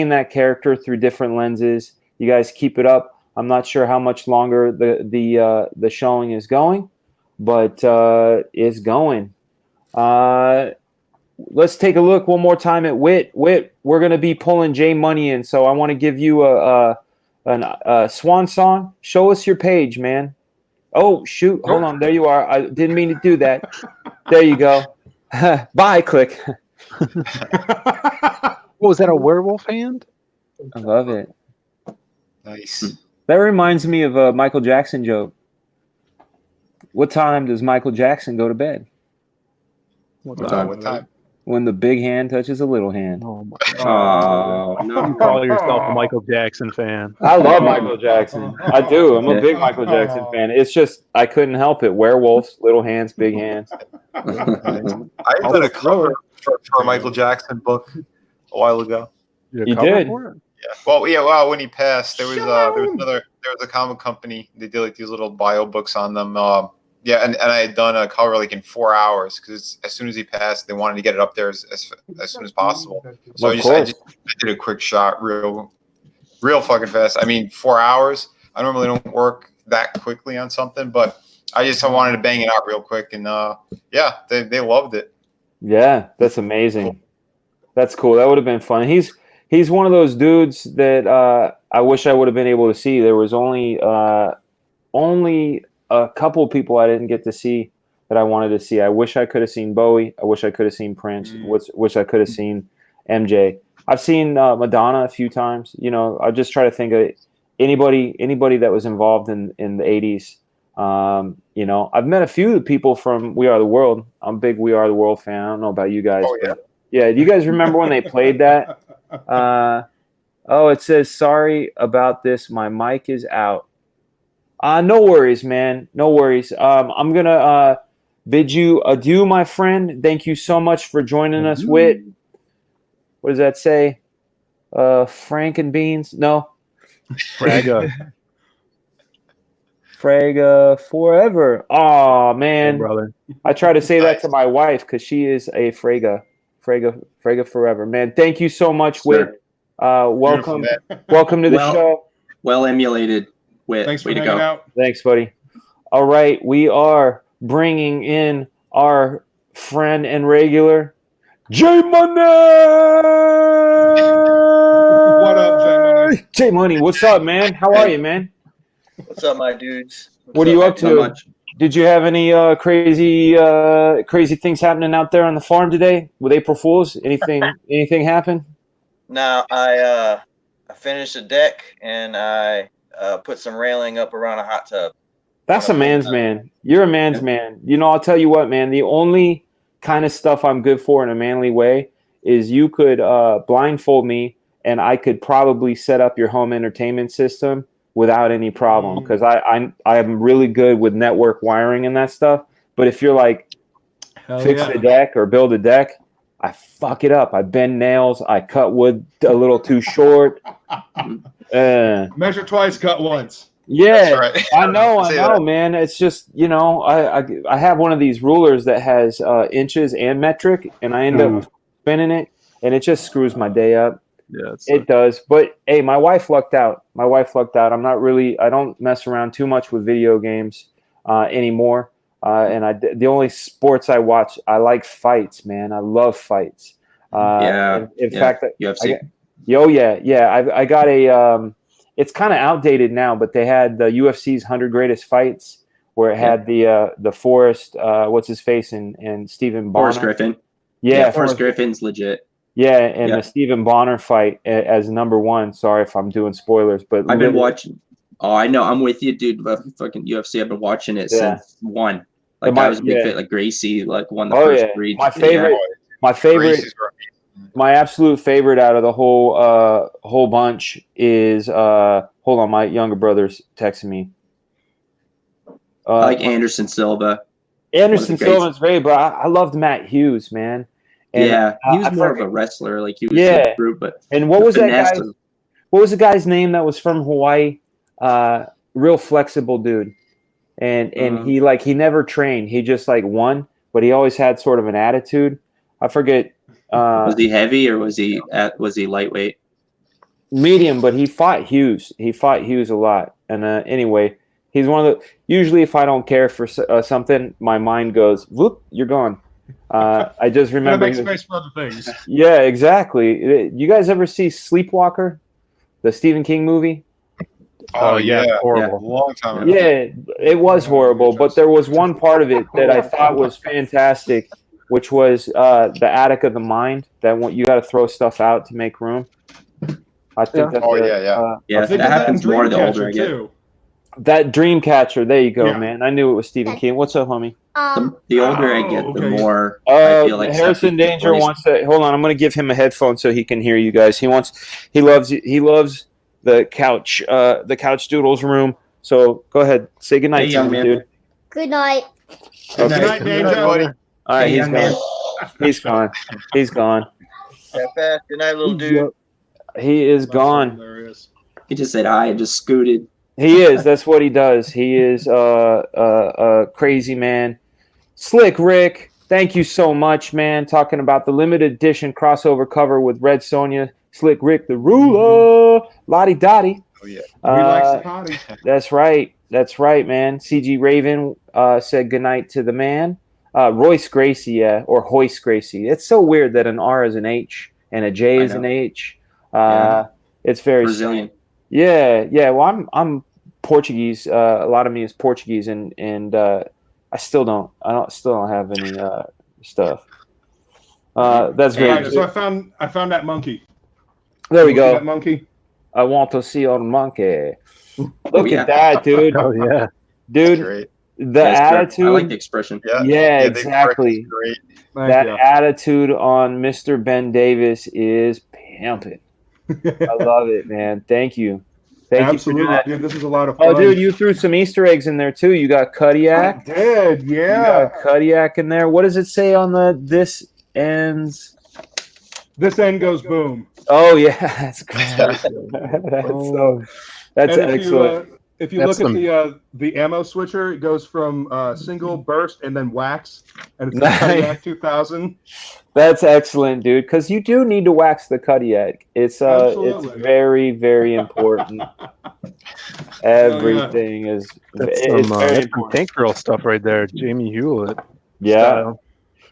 that character through different lenses. You guys keep it up. I'm not sure how much longer the showing is going, but it's going. Let's take a look one more time at Wit. Wit, we're going to be pulling J Money in, so I want to give you a swan song. Show us your page, man. Oh, shoot. Hold on. There you are. I didn't mean to do that. There you go. Bye, click. Was that a werewolf hand? I love it. Nice. That reminds me of a Michael Jackson joke. What time does Michael Jackson go to bed? What time? when the big hand touches a little hand. Oh my Oh, no. You call yourself a Michael Jackson fan. I love Michael Jackson. I do. I'm a big Michael Jackson fan. It's just I couldn't help it. Werewolves, little hands, big hands. I did a cover for a Michael Jackson book a while ago. You did? Yeah. Well, when he passed, there was a comic company. They did like these little bio books on them. And I had done a cover like in 4 hours because as soon as he passed, they wanted to get it up there as soon as possible. So I did a quick shot, real fucking fast. I mean, 4 hours. I normally don't work that quickly on something, but I wanted to bang it out real quick, and they loved it. Yeah, that's amazing. That's cool. That would have been fun. He's one of those dudes that I wish I would have been able to see. There was only a couple of people I didn't get to see that I wanted to see. I wish I could have seen Bowie. I wish I could have seen Prince. Wish I could have seen MJ. I've seen Madonna a few times. You know, I just try to think of anybody that was involved in the 80s. You know, I've met a few people from We Are the World. I'm a big We Are the World fan. I don't know about you guys. Oh, yeah. Yeah, do you guys remember when they played that? It says, sorry about this. My mic is out. No worries, man. No worries. I'm going to bid you adieu, my friend. Thank you so much for joining us, Whit. What does that say? Frank and Beans? No. Fraga. Fraga forever. Oh, man. Hey, brother. I try to say that to my wife because she is a Fraga. Frega forever, man. Thank you so much, Whit. Welcome to the show. Well emulated, Whit. Thanks for hanging out. Thanks, buddy. All right, we are bringing in our friend and regular, J Money. What up, J Money? J Money, what's up, man? How are you, man? What's up, my dudes? What are you up to? Did you have any crazy things happening out there on the farm today with April Fools? Anything happen? No, I finished a deck and I put some railing up around a hot tub. That's a man's man. You're a man's man. You know, I'll tell you what, man. The only kind of stuff I'm good for in a manly way is you could blindfold me and I could probably set up your home entertainment system without any problem, because I am really good with network wiring and that stuff. But if you're like, fix the deck or build a deck, I fuck it up. I bend nails. I cut wood a little too short. Measure twice, cut once. Yeah, right. I know, man. It's just, you know, I have one of these rulers that has inches and metric, and I end up spinning it, and it just screws my day up. Yeah, it does. But hey, my wife lucked out. I don't mess around too much with video games anymore. And the only sports I watch, I like fights, man. I love fights. In fact, UFC. I got a. It's kind of outdated now, but they had the UFC's 100 Greatest Fights, where it had the Forrest, what's his face, and Stephen Bonner. Forrest Griffin. Yeah, Forrest Griffin's legit. Yeah, and the Stephen Bonner fight as number one. Sorry if I'm doing spoilers, but I've been watching. Oh, I know. I'm with you, dude. Fucking UFC. I've been watching it since one. Like I was a big fan. Like Gracie, like won the first three. My favorite, my absolute favorite out of the whole bunch is. Hold on, my younger brother's texting me. I like Anderson Silva. Anderson Silva's great, but I loved Matt Hughes, man. And, he was more of a wrestler. Like he was group, but and what was that guy? What was the guy's name that was from Hawaii? Real flexible dude, and he never trained. He just like won, but he always had sort of an attitude. I forget. Was he heavy or was he lightweight? Medium, but he fought Hughes. He fought Hughes a lot. And anyway, he's one of the. Usually, if I don't care for something, my mind goes, "Whoop, you're gone." I just remember. Make space for other things. Yeah, exactly. You guys ever see Sleepwalker, the Stephen King movie? Oh yeah, horrible. Yeah. Long time ago. Yeah, it was horrible, but there was one part of it that I thought was fantastic, which was the attic of the mind. That you got to throw stuff out to make room. I think that's that happens more the older I get. That Dreamcatcher. There you go, Yeah. man. I knew it was Stephen King. What's up, homie? The older I get, the okay. more I feel like Harrison stuff Danger plays. wants to. Hold on, I'm going to give him a headphone so he can hear you guys. He loves the couch doodles room. So go ahead, say goodnight Hey, to young him, man. dude. Good night. Good Good night, Danger. buddy. All right, Hey, he's young man. gone. He's gone. He's gone. That fast. Good night, little dude. He is gone. Hilarious. He just said hi and just scooted. He is. That's what he does. He is a crazy man. Slick Rick, thank you so much, man. Talking about the limited edition crossover cover with Red Sonja. Slick Rick, the ruler. Lottie Dottie. Oh yeah. He likes the potty. That's right. That's right, man. CG Raven said goodnight to the man. Royce Gracie, yeah, or Hoyce Gracie. It's so weird that an R is an H and a J is an H. It's very Brazilian. strange. Yeah. Well, I'm Portuguese. A lot of me is Portuguese, and I still don't have any stuff. That's All right, great. so I found that monkey. There we You see go. that monkey. I want to see your monkey. Look yeah. at that, dude. Oh yeah. Dude, Great. the Yes, sir. attitude. I like the expression. Yeah. Yeah, the exactly. Great. Thank That you. attitude on Mr. Ben Davis is pimping. I love it, man. Thank you. Thank you for doing Absolutely, that. dude. This is a lot of fun. Oh, dude, you threw some Easter eggs in there too. You got I Kodiak. did, You yeah. got Kodiak in there. What does it say on the this ends? This end goes boom. Oh yeah, that's great. That's And excellent. if you That's look at the ammo switcher, it goes from single burst and then wax, and it's the Nice. Kodiak 2000. That's excellent, dude. Because you do need to wax the Kodiak. It's Absolutely. very, very important. Everything is That's it's some, very that's some important. Tank Girl stuff right there. Jamie Hewlett. Yeah, style.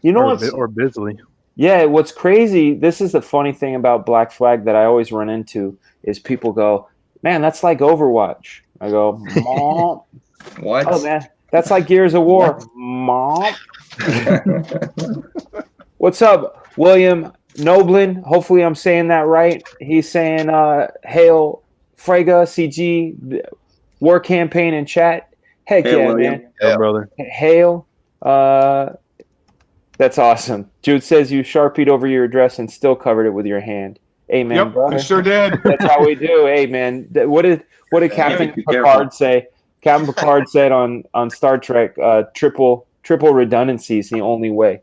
you know or, what's or Bisley. yeah. What's crazy? This is the funny thing about Black Flag that I always run into is people go, "Man, that's like Overwatch." I go, "Mom." What? Oh man, that's like Gears of War. Mom. What's up, William Noblin? Hopefully I'm saying that right. He's saying hail Frega CG war campaign in chat. Heck Hail, yeah, William. man. Oh, brother. Hail. That's awesome. Jude says you sharpied over your address and still covered it with your hand. Amen, Yep, brother. I sure did. That's how we do. Hey, man. What did Captain be Picard careful. say? Captain Picard said on Star Trek, triple redundancy is the only way.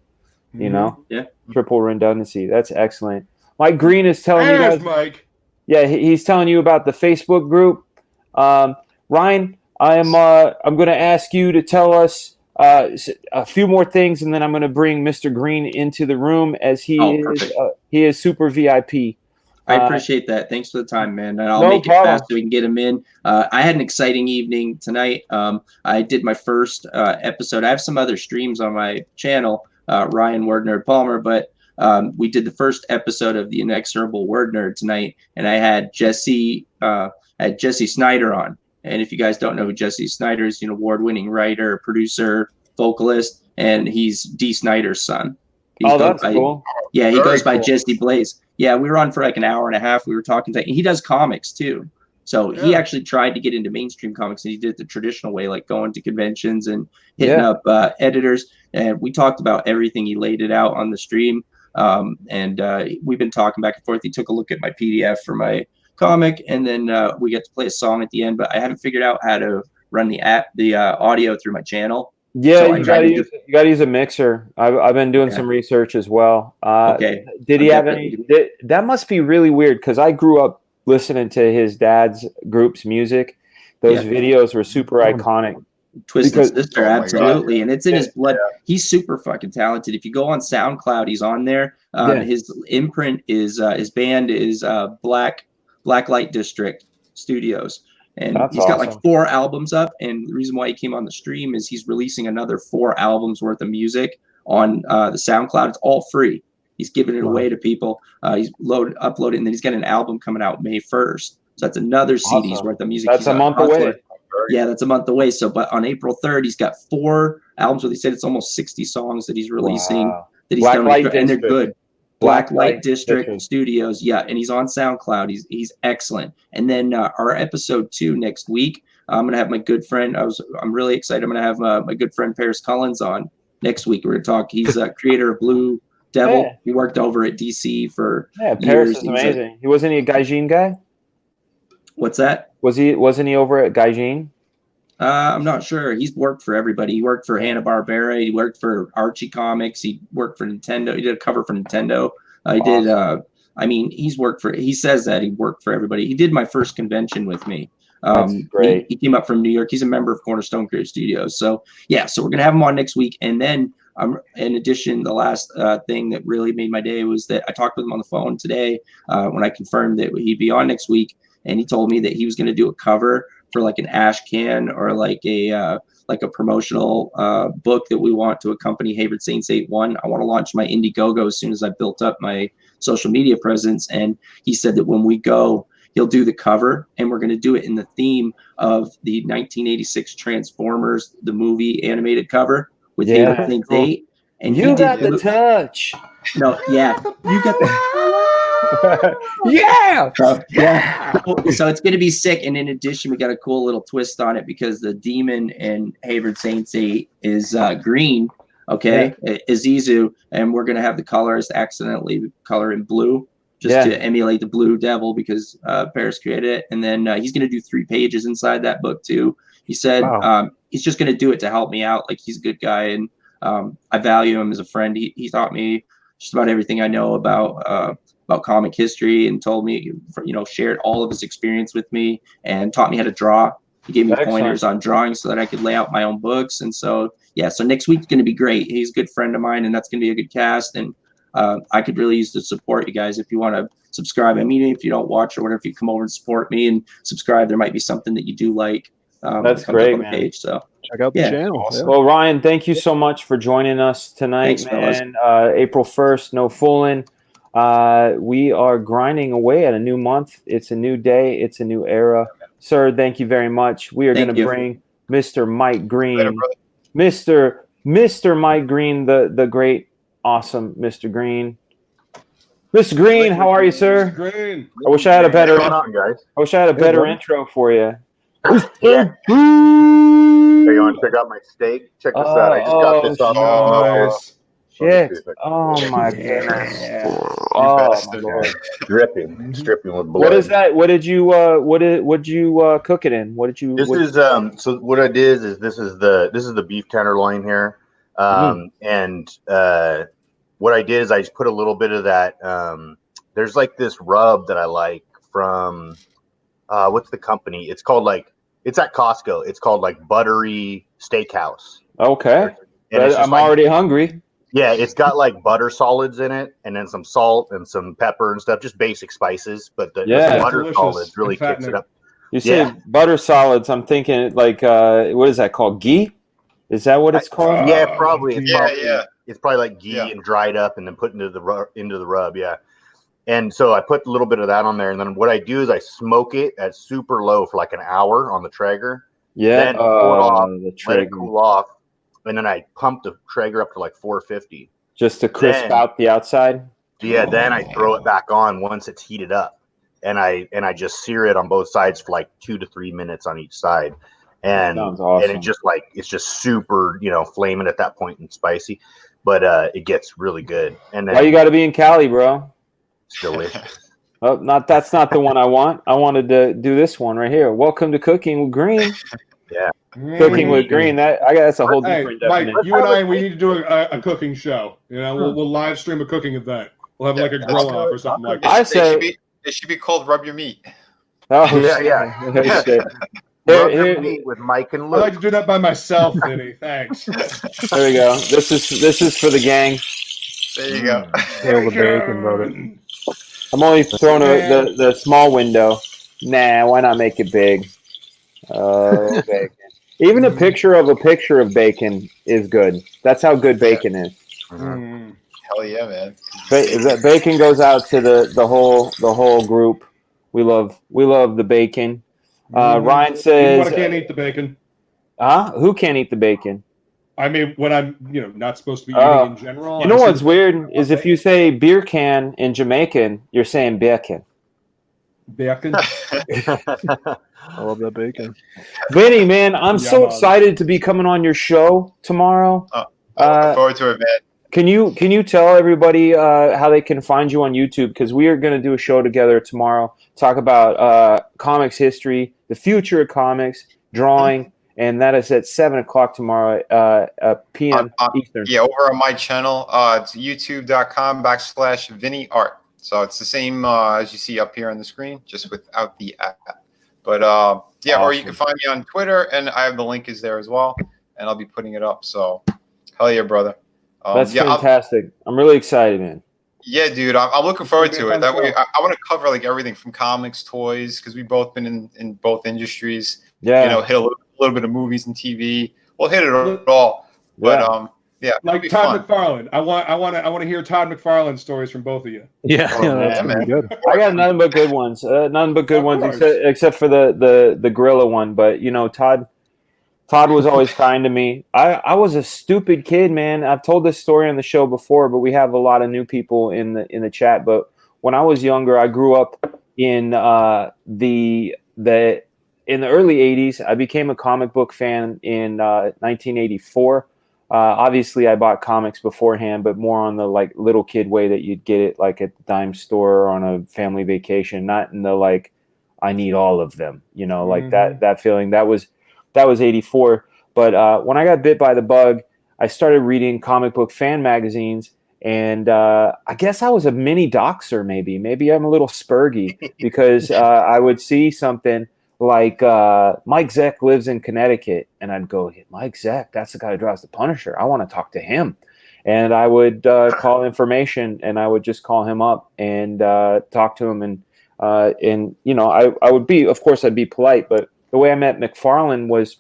You know? Yeah. Triple redundancy. That's excellent. Mike Green is telling you There's guys. Mike. Yeah, he's telling you about the Facebook group. Ryan, I'm going to ask you to tell us a few more things, and then I'm going to bring Mr. Green into the room as he is super VIP. I appreciate that. Thanks for the time, man. And I'll No make it problem. fast so we can get him in. I had an exciting evening tonight. I did my first episode. I have some other streams on my channel, Ryan Word Nerd Palmer, but we did the first episode of the Inexorable Word Nerd tonight, and I had Jesse Snyder on. And if you guys don't know who Jesse Snyder is, award-winning writer, producer, vocalist, and he's Dee Snyder's son. That's cool. Yeah, he Very goes by cool. Jesse Blaze. Yeah, we were on for like an hour and a half. We were talking to he does comics too. So he actually tried to get into mainstream comics, and he did it the traditional way, like going to conventions and hitting up editors. And we talked about everything. He laid it out on the stream. And we've been talking back and forth. He took a look at my PDF for my comic, and then we get to play a song at the end. But I haven't figured out how to run the audio through my channel. Yeah, So you gotta use a mixer. I've been doing some research as well. Okay. Did he have any? That must be really weird because I grew up listening to his dad's group's music. Those videos were super iconic. Twisted Sister, oh my absolutely, God. and it's in his blood. He's super fucking talented. If you go on SoundCloud, he's on there. His imprint is his band is Black Light District Studios. And he's got like 4 albums up. And the reason why he came on the stream is he's releasing another 4 albums worth of music on the SoundCloud. It's all free. He's giving it away to people. He's uploaded, and then he's got an album coming out May 1st. So that's another CD's worth of music. That's a month away. Yeah, that's a month away. So, but on April 3rd, he's got 4 albums where they said it's almost 60 songs that he's releasing. That he's done, and they're good. Black Light District Studios, and he's on SoundCloud. He's excellent. And then our episode 2 next week, I'm gonna have my good friend. I'm really excited. I'm gonna have my good friend Paris Collins on next week. We're gonna talk. He's a creator of Blue Devil. Yeah. He worked over at DC for Paris years. is amazing. Wasn't he a Gaijin guy? What's that? Wasn't he over at Gaijin? I'm not sure. He's worked for everybody. He worked for Hanna-Barbera. He worked for Archie Comics. He worked for Nintendo. He did a cover for Nintendo. He did. I mean, he's worked for. He says that he worked for everybody. He did my first convention with me. That's great. He came up from New York. He's a member of Cornerstone Creative Studios. So yeah, so we're gonna have him on next week. And then in addition, the last thing that really made my day was that I talked with him on the phone today when I confirmed that he'd be on next week, and he told me that he was gonna do a cover for like an ash can or like a promotional book that we want to accompany Hayward Saints 8-1. I want to launch my Indiegogo as soon as I built up my social media presence. And he said that when we go, he'll do the cover, and we're going to do it in the theme of the 1986 Transformers, the movie animated cover with Hayward Saints 8. And you got the touch. No, yeah, you got the. Yeah. So it's going to be sick. And in addition, we got a cool little twist on it because the demon in Hayward Saints 8 is green. Okay. Izizu. And we're going to have the colors accidentally color in blue just to emulate the Blue Devil because Paris created it. And then he's going to do 3 pages inside that book too. He said he's just going to do it to help me out. Like he's a good guy. And I value him as a friend. He taught me just about everything I know about comic history and told me, shared all of his experience with me and taught me how to draw. He gave me pointers on drawing so that I could lay out my own books. And so, so next week's going to be great. He's a good friend of mine and that's going to be a good cast. And I could really use the support, you guys, if you want to subscribe. I mean, if you don't watch or whatever, if you come over and support me and subscribe, there might be something that you do like. That's great, on the page. So check out the channel. Awesome. Well, Ryan, thank you so much for joining us tonight, Thanks, man. April 1st, no fooling. We are grinding away at a new month. It's a new day. It's a new era. Sir, thank you very much. We are going to bring Mr. Mike Green. Mr. Mike Green, the great, awesome Mr. Green. Mr. Green, how are you, sir? Mr. Green. I wish I had a better intro for you. Hey, you want to check out my steak? Check this out. I just got this off. Nice. Shit. Oh my goodness. Oh my Lord. Dripping with blood. What is that? What did you cook it in? This is so what I did is this is the beef tenderloin here. And what I did is I just put a little bit of that there's like this rub that I like from what's the company? It's called it's at Costco. It's called like Buttery Steakhouse. Okay. I'm already hungry. Yeah, it's got like butter solids in it, and then some salt and some pepper and stuff, just basic spices. But the butter solids really kicks it up. You say butter solids. I'm thinking like what is that called? Ghee? Is that what it's called? Yeah, probably. It's probably like ghee and dried up, and then put into the rub. Yeah. And so I put a little bit of that on there, and then what I do is I smoke it at super low for like an hour on the Traeger. Yeah. Then pull it off, let it cool off. And then I pump the Traeger up to like 450. Just to crisp out the outside? Yeah, then I throw it back on once it's heated up. And I just sear it on both sides for like 2 to 3 minutes on each side. And, sounds awesome. And it's just super, flaming at that point and spicy. But it gets really good. And then, why you gotta be in Cali, bro? It's delicious. Oh, that's not the one I want. I wanted to do this one right here. Welcome to Cooking with Green. Yeah. Cooking with Green. That's a whole different definition. Mike, you and we need to do a cooking show. We'll live stream a cooking event. We'll have like a grill off or something like that. I say it should be called Rub Your Meat. Oh yeah. Here, with Mike and Luke. I like to do that by myself, Vinny. Thanks. There we go. This is for the gang. There you go. Hail the bacon, brother. I'm only throwing the small window. Nah, why not make it big? Oh, bacon. Even a picture of bacon is good. That's how good bacon is. Hell yeah, man. Bacon goes out to the whole group. We love the bacon. Ryan says, I can't eat the bacon. Who can't eat the bacon? I mean, when I'm not supposed to be eating in general. You know what's weird is if you say beer can in Jamaican, you're saying bacon. Bacon. I love that bacon. Vinny, man, I'm so excited to be coming on your show tomorrow. I look forward to it, man. Can you tell everybody how they can find you on YouTube? Because we are going to do a show together tomorrow, talk about comics history, the future of comics, drawing, and that is at 7:00 tomorrow p.m. Eastern. Yeah, over on my channel, it's youtube.com/VinnyArt. So it's the same as you see up here on the screen, just without the app. But yeah, Awesome. Or you can find me on Twitter, and I have the link is there as well, and I'll be putting it up. So hell yeah, brother. That's fantastic. I'm really excited, man. Yeah, dude, I'm looking forward to it. That way, I want to cover like everything from comics, toys, because we've both been in both industries. Yeah, you know, hit a little bit of movies and TV. We'll hit it all. But yeah, like Todd McFarlane. I want to hear Todd McFarlane stories from both of you. Yeah, that's gonna be good. I got nothing but good ones. Nothing but good ones, except for the gorilla one. But you know, Todd was always kind to me. I was a stupid kid, man. I've told this story on the show before, but we have a lot of new people in the chat. But when I was younger, I grew up in the early 80s. I became a comic book fan in 1984. Obviously, I bought comics beforehand, but more on the like little kid way that you'd get it like at the dime store or on a family vacation, not in the like I need all of them, you know, like that feeling. That was 84. But when I got bit by the bug, I started reading comic book fan magazines, and I guess I was a mini doxer. Maybe I'm a little spurgy because I would see something like Mike Zeck lives in Connecticut, and I'd go, Mike Zeck, that's the guy who draws the Punisher. I want to talk to him. And I would call information, and I would just call him up and talk to him. And you know, I would be, of course, I'd be polite, but the way I met McFarlane was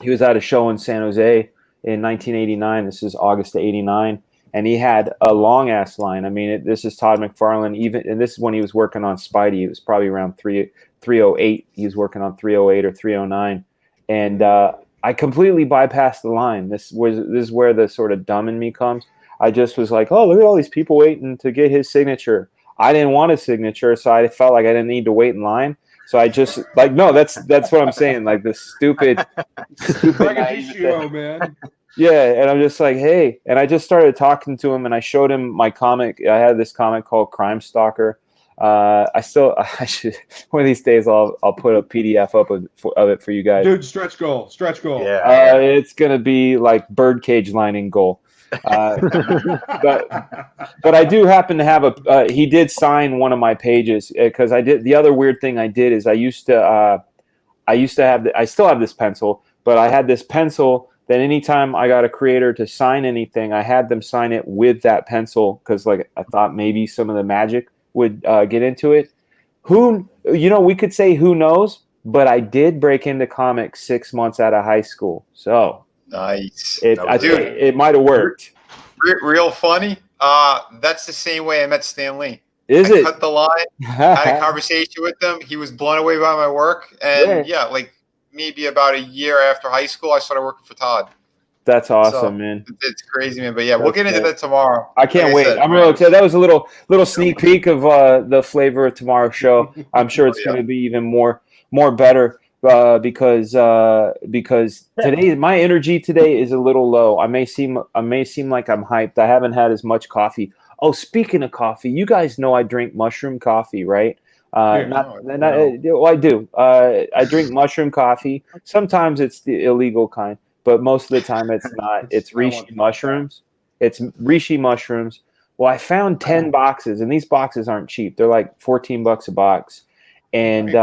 he was at a show in San Jose in 1989. This is August of 89. And he had a long ass line. I mean, this is Todd McFarlane, and this is when he was working on Spidey. It was probably around 308. He was working on 308 or 309. And I completely bypassed the line. This is where the sort of dumb in me comes. I just was like, oh, look at all these people waiting to get his signature. I didn't want a signature, so I felt like I didn't need to wait in line. So I just like, no, that's what I'm saying. Like the stupid Fragaboom, man. Yeah, and I'm just like, hey, and I just started talking to him, and I showed him my comic. I had this comic called Crime Stalker. I should one of these days I'll put a PDF up of it for you guys. Dude, stretch goal. Yeah. It's gonna be like birdcage lining goal. But I do happen to have he did sign one of my pages because I did. The other weird thing I did is I still have this pencil, but I had this pencil that anytime I got a creator to sign anything, I had them sign it with that pencil because like I thought maybe some of the magic would get into it. We could say who knows, but I did break into comics 6 months out of high school, so. Nice. It might have worked. Real funny. That's the same way I met Stan Lee. I cut the line, had a conversation with him. He was blown away by my work. And like maybe about a year after high school, I started working for Todd. That's awesome, man. It's crazy, man. But yeah, we'll get into that tomorrow. I can't wait. I'm really excited. That was a little sneak peek of the flavor of tomorrow's show. I'm sure it's going to be even more better. Because today my energy today is a little low. I may seem like I'm hyped. I haven't had as much coffee. Oh, speaking of coffee, you guys know I drink mushroom coffee, right? I do. I drink mushroom coffee. Sometimes it's the illegal kind, but most of the time it's not. It's reishi mushrooms. It's reishi mushrooms. Well, I found 10 boxes, and these boxes aren't cheap. They're like $14 a box, and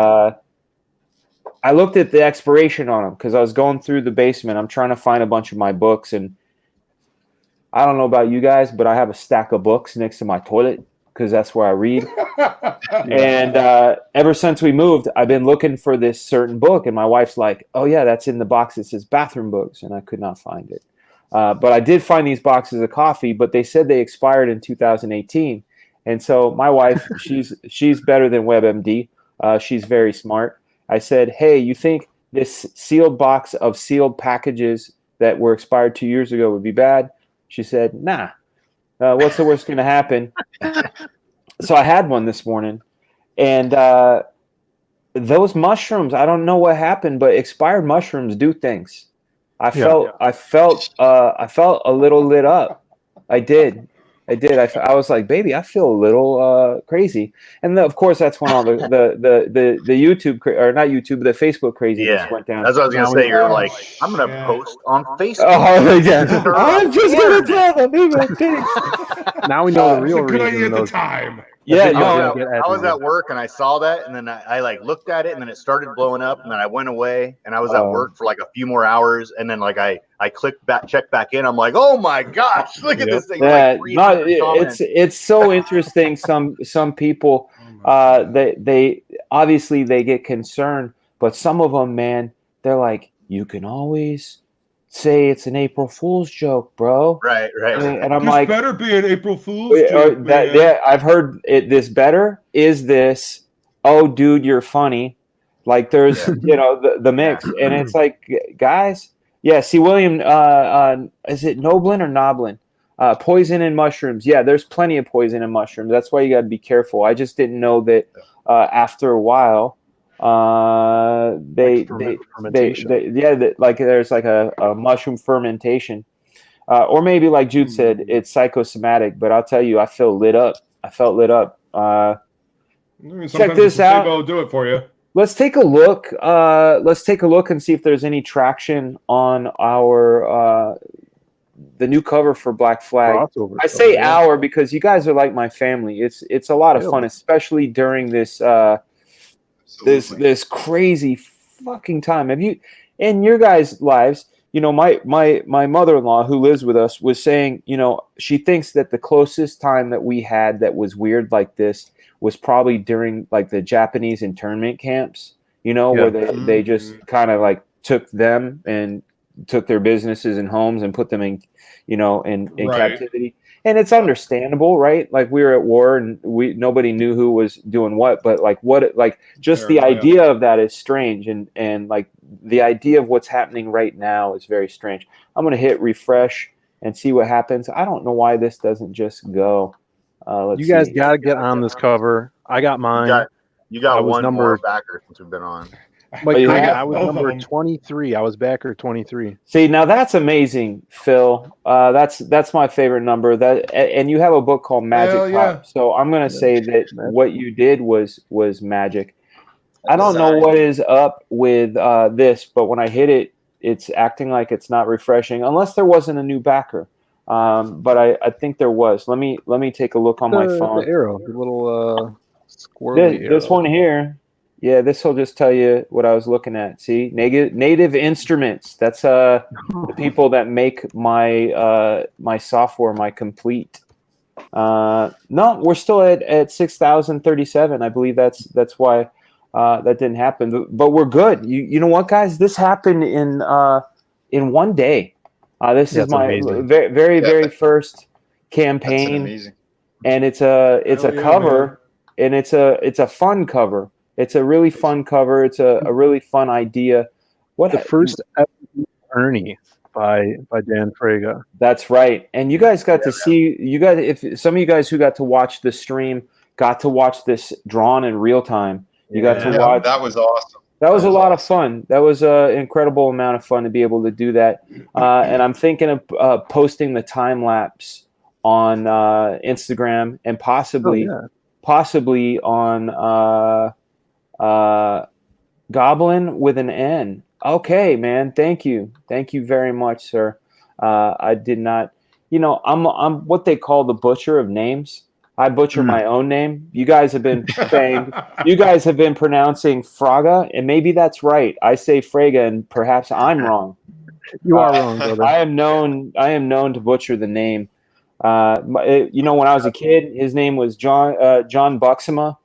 I looked at the expiration on them because I was going through the basement. I'm trying to find a bunch of my books, and I don't know about you guys, but I have a stack of books next to my toilet because that's where I read. And ever since we moved, I've been looking for this certain book, and my wife's like, oh, yeah, that's in the box that says bathroom books, and I could not find it. But I did find these boxes of coffee, but they said they expired in 2018. And so my wife, she's better than WebMD. She's very smart. I said, hey, you think this sealed box of sealed packages that were expired 2 years ago would be bad? She said, nah. What's the worst going to happen? So I had one this morning, and those mushrooms, I don't know what happened, but expired mushrooms do things. I felt a little lit up. I did. I was like, baby, I feel a little crazy. And of course, that's when all the YouTube or not YouTube, the Facebook craziness went down. That's what I was gonna say. You're like, I'm gonna post on Facebook. Oh yeah, I'm just gonna tell them. Now we know the real Good reason. idea at the time. Yeah, I was at work and I saw that, and then I like looked at it, and then it started blowing up, and then I went away, and I was at work for like a few more hours, and then like I clicked back, checked back in. I'm like, oh my gosh, look at this thing! Yeah, Like, it's so interesting. Some people, they obviously they get concerned, but some of them, man, they're like, you can always say it's an April Fool's joke, bro. Right. And I'm this like, better be an April Fool's joke, man. yeah, I've heard it. This better is this. Oh, dude, you're funny. Like there's, the mix, and it's like, guys, yeah. See, William, is it Noblin or Noblin? Poison in mushrooms. Yeah, there's plenty of poison in mushrooms. That's why you got to be careful. I just didn't know that after a while, like there's like a mushroom fermentation, or maybe like Jude said, it's psychosomatic. But I'll tell you, I felt lit up. Check this out. Will do it for you. Let's take a look. Let's take a look and see if there's any traction on our the new cover for Black Flag. Crossover I say our because you guys are like my family. It's a lot of fun, especially during this this crazy fucking time. Have you in your guys' lives? My mother-in-law who lives with us was saying, she thinks that the closest time that we had that was weird like this was probably during like the Japanese internment camps, where they just kind of like took them and took their businesses and homes and put them in, in captivity. And it's understandable, right? Like we were at war and nobody knew who was doing what, but just the idea of that is strange. And like the idea of what's happening right now is very strange. I'm going to hit refresh and see what happens. I don't know why this doesn't just go. You guys got to get on this cover. I got mine. You got one more backer since we've been on. I was number 23. I was backer 23. See, now that's amazing, Phil. That's my favorite number. And you have a book called Magic Pop. So I'm going to say that what you did was magic. I don't know what is up with this, but when I hit it, it's acting like it's not refreshing, unless there wasn't a new backer. But I think there was. Let me take a look on my phone. The arrow, the little squirrely arrow. This one here. Yeah, this will just tell you what I was looking at. See, Native Instruments. That's the people that make my my software, my complete. No, we're still at 6,037. I believe that's why that didn't happen. But we're good. You know what, guys? This happened in one day. This is my very first campaign, and it's a cover, and it's a fun cover. It's a really fun cover. It's a really fun idea. The first Ernie by Dan Frega. That's right. And you guys got to see. If some of you guys who got to watch the stream got to watch this drawn in real time. You got to watch. That was awesome. That was a lot of fun. That was an incredible amount of fun to be able to do that. And I'm thinking of posting the time lapse on Instagram and possibly on Goblin with an N. Okay, man. Thank you very much, sir. I did not. I'm what they call the butcher of names. I butcher my own name. You guys have been saying, you guys have been pronouncing Fraga, and maybe that's right. I say Frega, and perhaps I'm wrong. You are wrong, brother. I am known to butcher the name. When I was a kid, his name was John Buxema,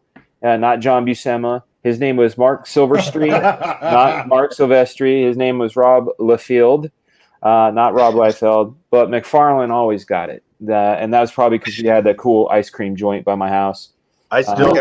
not John Buscema. His name was Mark Silverstreet, not Mark Silvestri. His name was Rob Liefeld, not Rob Liefeld. But McFarlane always got it. And that was probably because he had that cool ice cream joint by my house. I still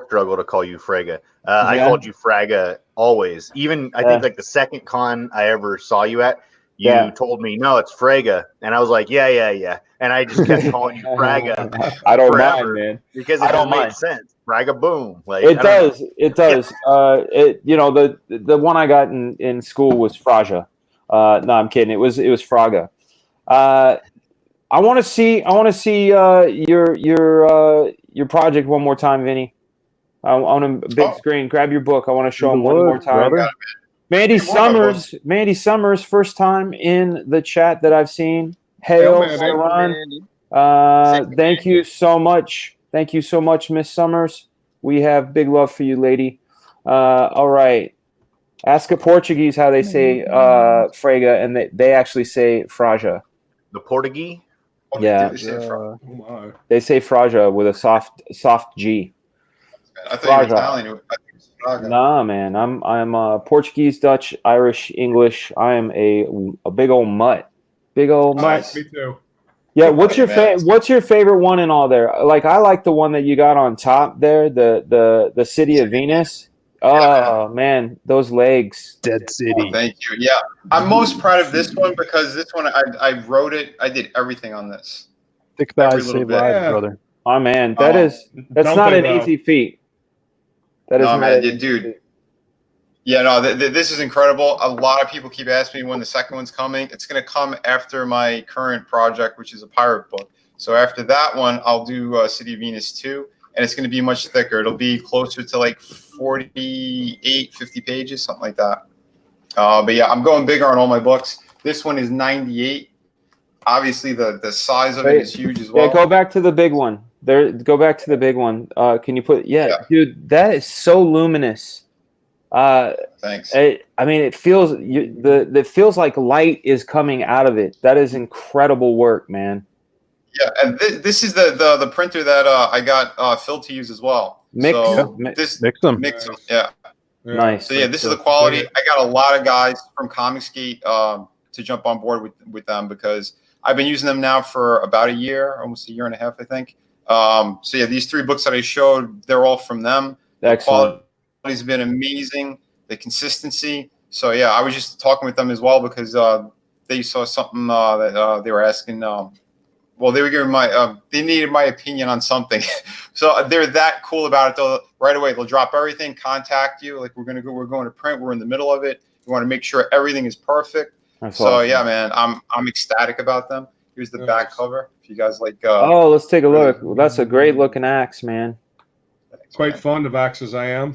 struggle to call you Frega. I called you Fraga always. Even I think like the second con I ever saw you at, you told me no, it's Frega, and I was like, yeah, and I just kept calling you Fraga. I don't mind, man, because it don't make sense. Fragaboom. Like, It does. It does. The one I got in school was Fraja. No, I'm kidding. It was Fraga. I want to see your project one more time, Vinny. On a big screen. Grab your book. I want to show them one more time. Brother. Mandy Summers, first time in the chat that I've seen. Hail, Saran. Thank you so much. Thank you so much, Miss Summers. We have big love for you, lady. All right. Ask a Portuguese how they say Frega, and they actually say Fraja. The Portuguese? Yeah. They say Fraja with a soft G. I thought you were Italian. Nah, man. I'm Portuguese, Dutch, Irish, English. I am a big old mutt. Big old mutt. Me too. Yeah. What's your favorite one in all there? Like, I like the one that you got on top there, the City of Venus. Oh man, those legs. Dead City. Oh, thank you. Yeah, I'm most proud of this one because this one I wrote it. I did everything on this. Thick thighs save lives, brother. Oh man, that's not an easy feat. That is not man, an dude. Yeah, no, this is incredible. A lot of people keep asking me when the second one's coming. It's going to come after my current project, which is a pirate book. So after that one, I'll do City of Venus 2, and it's going to be much thicker. It'll be closer to like 48, 50 pages, something like that. But yeah, I'm going bigger on all my books. This one is 98. Obviously, the size of it is huge as well. Yeah, go back to the big one. Go back to the big one. Can you put? Yeah, dude, that is so luminous. Thanks. I mean, it feels like light is coming out of it. That is incredible work, man. Yeah, and this is the printer that I got Phil to use as well. Mix them. Yeah. Nice. So yeah, this is the quality. I got a lot of guys from Comicsgate to jump on board with them because I've been using them now for about a year, almost a year and a half, I think. So yeah, these 3 books that I showed, they're all from them. Excellent. The quality's been amazing. The consistency. So yeah, I was just talking with them as well because they saw something that they were asking. Well, they were giving they needed my opinion on something. So they're that cool about it. They'll right away, they'll drop everything, contact you. Like we're going to print. We're in the middle of it. We want to make sure everything is perfect. That's so awesome. yeah, man, I'm ecstatic about them. Here's the back cover. If you guys like. Let's take a look. Well, that's a great looking axe, man. Quite fond of axes, I am.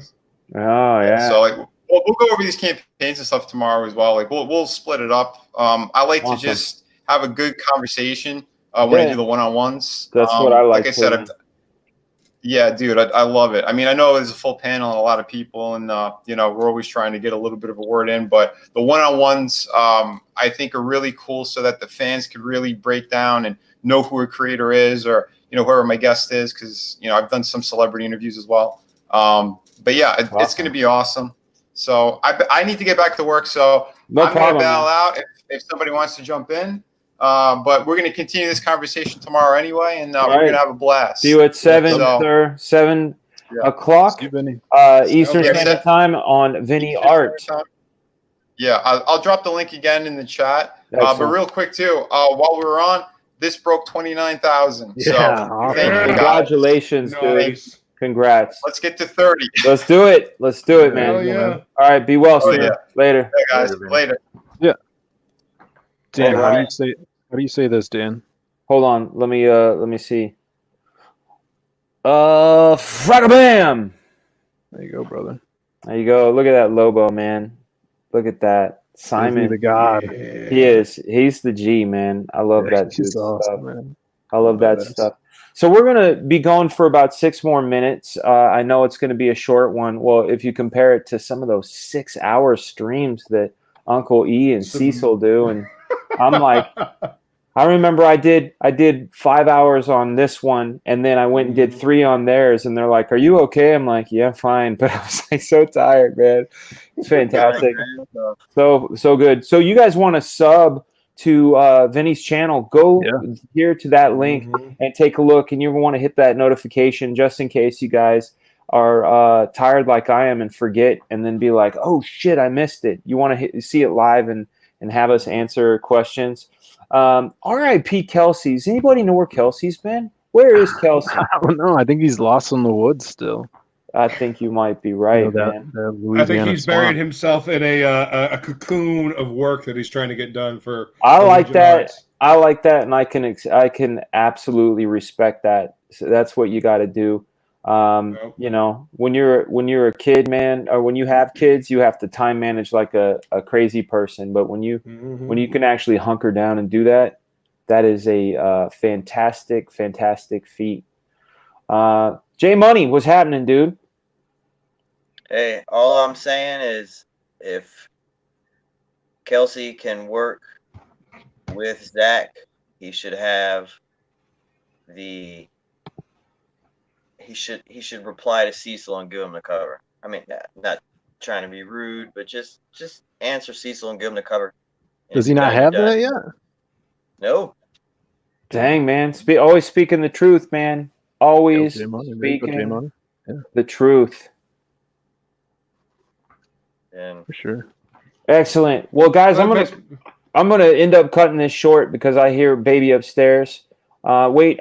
Oh yeah. So like, we'll go over these campaigns and stuff tomorrow as well. Like we'll split it up. I like to just have a good conversation when I do the one-on-ones. That's what I like. Like I said, yeah, dude, I love it. I mean, I know there's a full panel and a lot of people, and we're always trying to get a little bit of a word in. But the one-on-ones, I think, are really cool, so that the fans could really break down and know who a creator is, or whoever my guest is, because I've done some celebrity interviews as well. But yeah, it's going to be awesome. So I need to get back to work, so I'm going to bail out if somebody wants to jump in. But we're going to continue this conversation tomorrow anyway, and we're going to have a blast. See you at 7 o'clock Eastern Standard Time on Vinny Art. Yeah, I'll drop the link again in the chat. But real quick too, while we were on, this broke 29,000. Yeah, so awesome. thank you, congratulations, dude. Congrats. Let's get to 30. Let's do it. Let's do it, man. Yeah. All right, be well, sir. Yeah. Later. Yeah, guys. Later. Yeah. Dan, right. how do you say this, Dan? Hold on. Let me see. Fragabam. There you go, brother. There you go. Look at that Lobo, man. Look at that. Simon, the God. He is. He's the G, man. I love that awesome, stuff. Man. I love that stuff. So we're going to be going for about 6 more minutes. I know it's going to be a short one. Well, if you compare it to some of those 6-hour streams that Uncle E and Cecil do, and I'm like, I remember I did 5 hours on this one, and then I went and did 3 on theirs, and they're like, "Are you okay?" I'm like, "Yeah, fine," but I was like so tired, man. It's fantastic, so good. So you guys want to sub to Vinny's channel? Go here to that link and take a look, and you want to hit that notification just in case you guys are tired like I am and forget, and then be like, "Oh shit, I missed it." You want to see it live and have us answer questions. R.I.P. Kelsey's. Anybody know where Kelsey's been? Where is Kelsey? I don't know. I think he's lost in the woods still. I think you might be right, man. That I think Louisiana he's swamp. buried himself in a cocoon of work that he's trying to get done for. I like Legion that. Arts. I like that, and I can absolutely respect that. So that's what you got to do. You know, when you're a kid, man, or when you have kids, you have to time manage like a crazy person. But when you can actually hunker down and do that, that is a fantastic feat. J Money, what's happening, dude? Hey, all I'm saying is if Kelsey can work with Zach, he should have he should reply to Cecil and give him the cover. I mean, not trying to be rude, but just answer Cecil and give him the cover. And Does he not have that yet? No. Dang, man. Always speaking the truth, man. Always speaking the truth. And for sure. Excellent. Well, guys, I'm gonna end up cutting this short because I hear baby upstairs. Wait.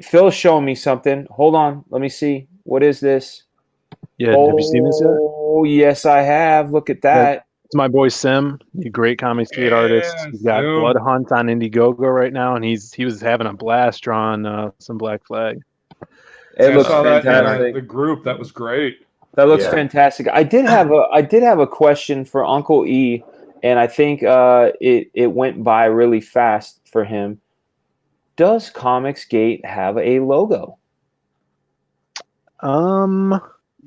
Phil's showing me something. Hold on. Let me see. What is this? Yeah. Have you seen this yet? Oh, yes, I have. Look at that. It's my boy Sim, a great comic street artist. He's got Blood Hunt on Indiegogo right now, and he was having a blast drawing some Black Flag. It looks fantastic. That in the group, that was great. That looks fantastic. I did have a question for Uncle E, and I think it went by really fast for him. Does Comicsgate have a logo?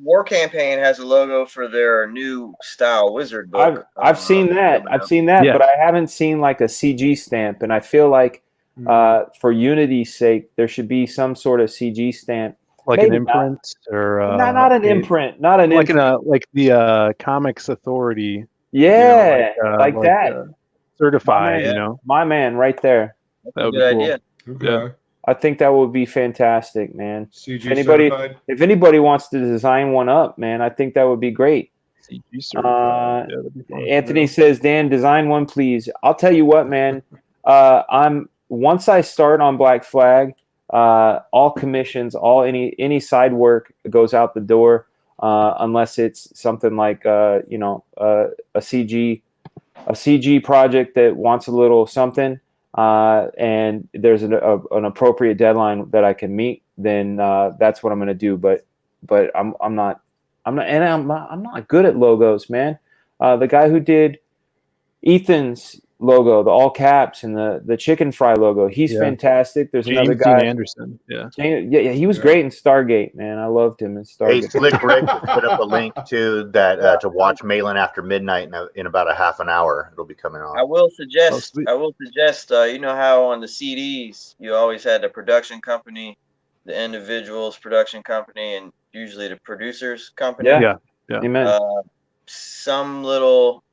War Campaign has a logo for their new style wizard book. I've seen that. But I haven't seen like a CG stamp, and I feel like for Unity's sake, there should be some sort of CG stamp. Like Maybe an imprint or not an imprint, not an like imprint. like the Comics Authority. Yeah, like that. Certified, my man, right there. That would be cool. Idea. Okay. Yeah, I think that would be fantastic, man. CG if anybody wants to design one up, man, I think that would be great. CG certified. Anthony says, Dan, design one, please. I'll tell you what, man. Once I start on Black Flag, all commissions, any side work goes out the door, unless it's something like a CG project that wants a little something, and there's an appropriate deadline that I can meet. Then that's what I'm going to do. But I'm not good at logos, man. The guy who did Ethan's logo, the all caps, and the chicken fry logo, he's fantastic. There's James another guy, Dean Anderson. He was great in Stargate, man. I loved him in Stargate. Hey, Slick Rick put up a link to that to watch Malin After Midnight in about a half an hour. It'll be coming on. I will suggest. You know how on the CDs you always had the production company, the individual's production company, and usually the producer's company. Yeah. Amen. Some little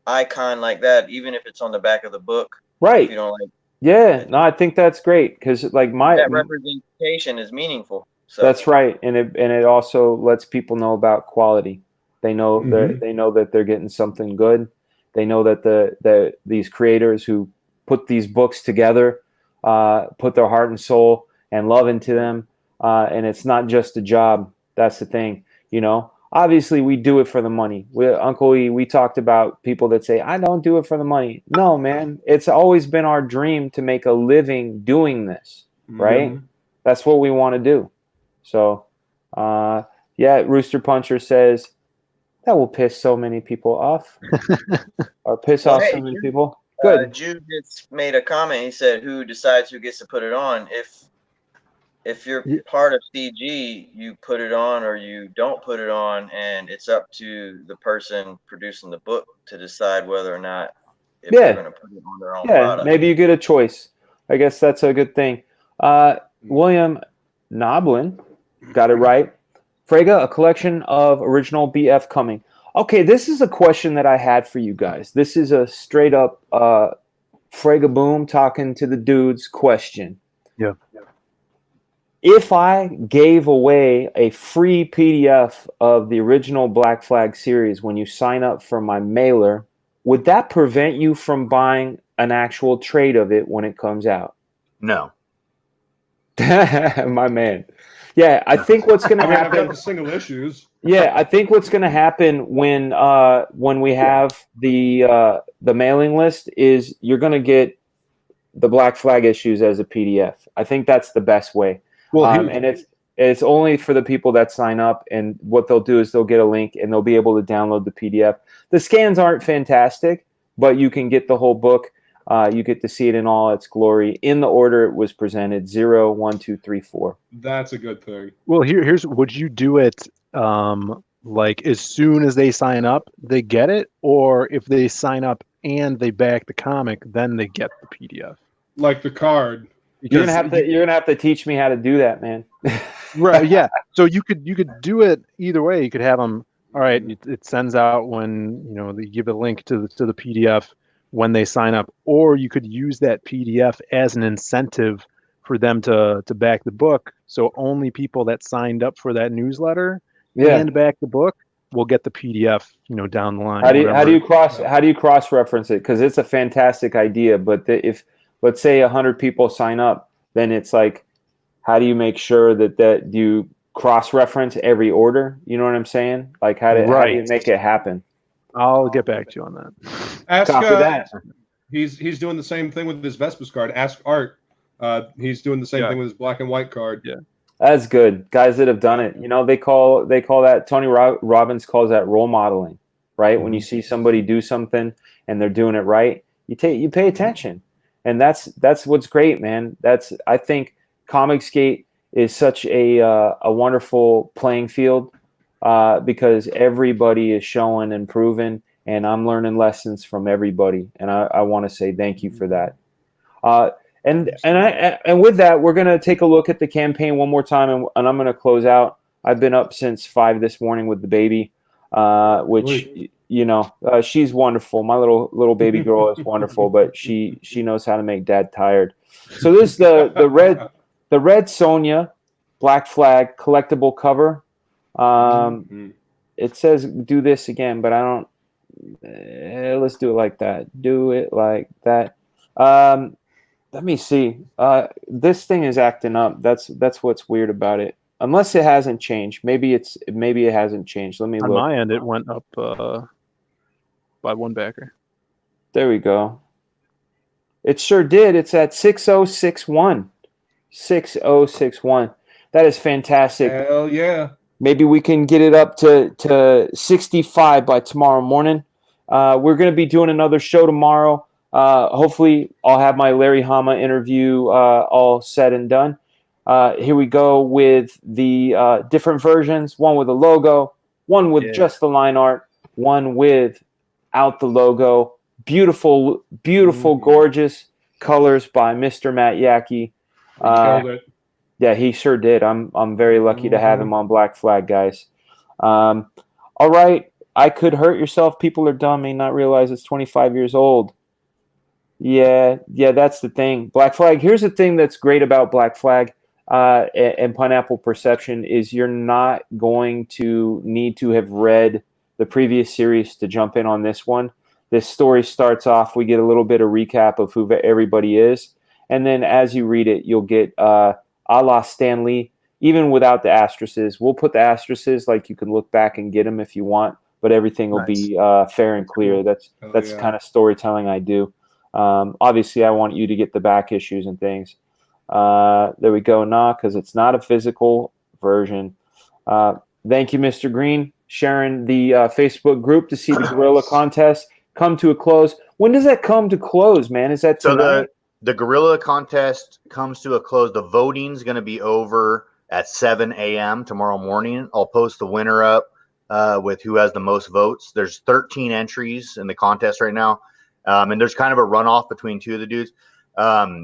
icon like that, even if it's on the back of the book, right? If you don't like. Yeah, no, I think that's great because like that representation is meaningful. So. That's right, and it also lets people know about quality. They know that they're getting something good. They know that these creators who put these books together put their heart and soul and love into them, and it's not just a job. That's the thing, Obviously, we do it for the money. Uncle E, we talked about people that say, I don't do it for the money. No, man. It's always been our dream to make a living doing this, right? That's what we want to do. So, Rooster Puncher says, that will piss so many people off. Or piss off so many people. Good. Jude just made a comment. He said, who decides who gets to put it on? If you're part of CG, you put it on or you don't put it on, and it's up to the person producing the book to decide whether or not they're going to put it on their own product. Maybe you get a choice. I guess that's a good thing. William Noblin got it right. Frega, a collection of original BF coming. Okay, this is a question that I had for you guys. This is a straight up Fragaboom talking to the dudes question. Yeah. If I gave away a free PDF of the original Black Flag series when you sign up for my mailer, would that prevent you from buying an actual trade of it when it comes out? No. My man. Yeah, I think what's going to I've happen. got the single issues. Yeah, I think what's going to happen when we have the mailing list is you're going to get the Black Flag issues as a PDF. I think that's the best way. Well, And it's only for the people that sign up. And what they'll do is they'll get a link and they'll be able to download the PDF. The scans aren't fantastic, but you can get the whole book. You get to see it in all its glory in the order it was presented: 0, 1, 2, 3, 4. That's a good thing. Well, here's would you do it like as soon as they sign up, they get it, or if they sign up and they back the comic, then they get the PDF? Like the card. You're gonna have to teach me how to do that, man. Right? Yeah. So you could do it either way. You could have them. All right. It sends out when they give a link to the PDF when they sign up, or you could use that PDF as an incentive for them to back the book. So only people that signed up for that newsletter and back the book will get the PDF, down the line. How do you cross reference it? Because it's a fantastic idea, but if let's say 100 people sign up, then it's like, how do you make sure that you cross reference every order? You know what I'm saying? Like how do you make it happen? I'll get back to you on that. Ask Copy that. He's doing the same thing with his Vespas card. Ask Art. He's doing the same thing with his black and white card. Yeah. That's good. Guys that have done it. They call that, Tony Robbins calls that role modeling, right? Mm-hmm. When you see somebody do something and they're doing it right, you pay attention. And that's what's great, man. I think Comicsgate is such a wonderful playing field because everybody is showing and proving, and I'm learning lessons from everybody. And I want to say thank you for that. And with that, we're going to take a look at the campaign one more time, and I'm going to close out. I've been up since 5 this morning with the baby, which she's wonderful. My little baby girl is wonderful, but she knows how to make dad tired. So this is the red Sonia Black Flag collectible cover. It says do this again, but I don't. Let's do it like that. Do it like that. Let me see. This thing is acting up. That's what's weird about it. Unless it hasn't changed. Maybe it hasn't changed. Let me look. On my end, it went up by 1 backer. There we go. It sure did. It's at 6061. 6061. That is fantastic. Hell yeah. Maybe we can get it up to 65 by tomorrow morning. We're going to be doing another show tomorrow. Hopefully I'll have my Larry Hama interview all said and done. Here we go with the different versions, one with a logo, one with just the line art, one without the logo. Beautiful, gorgeous colors by Mr. Matt Yackey. Killed it. Yeah, he sure did. I'm very lucky to have him on Black Flag, guys. All right. I Could Hurt Yourself. People are dumb, may not realize it's 25 years old. Yeah, that's the thing. Black Flag. Here's the thing that's great about Black Flag and Pineapple Perception is you're not going to need to have read the previous series to jump in on this one. This story starts off, we get a little bit of recap of who everybody is, and then as you read it, you'll get a la Stan Lee, even without the asterisks. We'll put the asterisks, like you can look back and get them if you want, but everything will be fair and clear. That's the kind of storytelling I do. Obviously, I want you to get the back issues and things. There we go, because it's not a physical version. Thank you, Mr. Green, sharing the Facebook group to see the Gorilla contest come to a close. When does that come to close, man? Is that tonight? So the Gorilla contest comes to a close. The voting's going to be over at 7 a.m. tomorrow morning. I'll post the winner up with who has the most votes. There's 13 entries in the contest right now. And there's kind of a runoff between two of the dudes.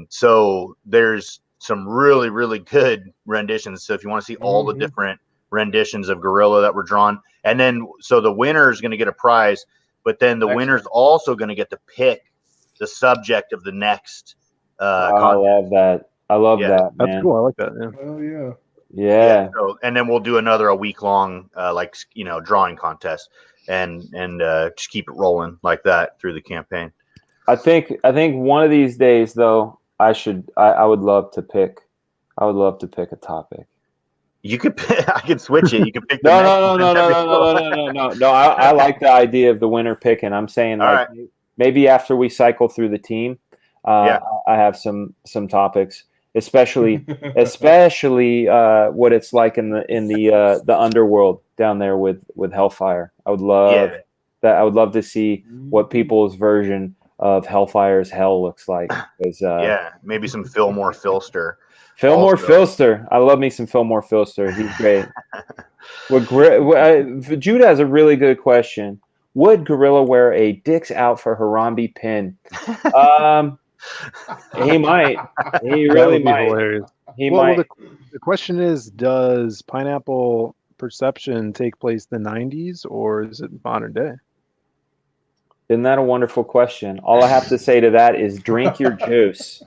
So there's some really, really good renditions. So if you want to see all the different renditions of Gorilla that were drawn, and then so the winner is going to get a prize, but then the winner's also going to get to pick the subject of the next contest. I love that. I love that, man. That's cool. I like that. Yeah. Oh yeah. Yeah. So, and then we'll do another a week long drawing contest and just keep it rolling like that through the campaign. I think one of these days though I would love to pick I would love to pick a topic. You could. I could switch it. You could pick. No. I like the idea of the winner picking. I'm saying like maybe after we cycle through the team, I have some topics, especially what it's like in the underworld down there with Hellfire. I would love that. I would love to see what people's version of Hellfire's hell looks like. Maybe some Fillmore Filster. Fillmore Filster. I love me some Fillmore Filster. He's great. Judah has a really good question. Would Gorilla wear a dicks out for Harambe pin? He might. He really might. Hilarious. He might. The question is, does Pineapple Perception take place in the 90s or is it modern day? Isn't that a wonderful question? All I have to say to that is drink your juice.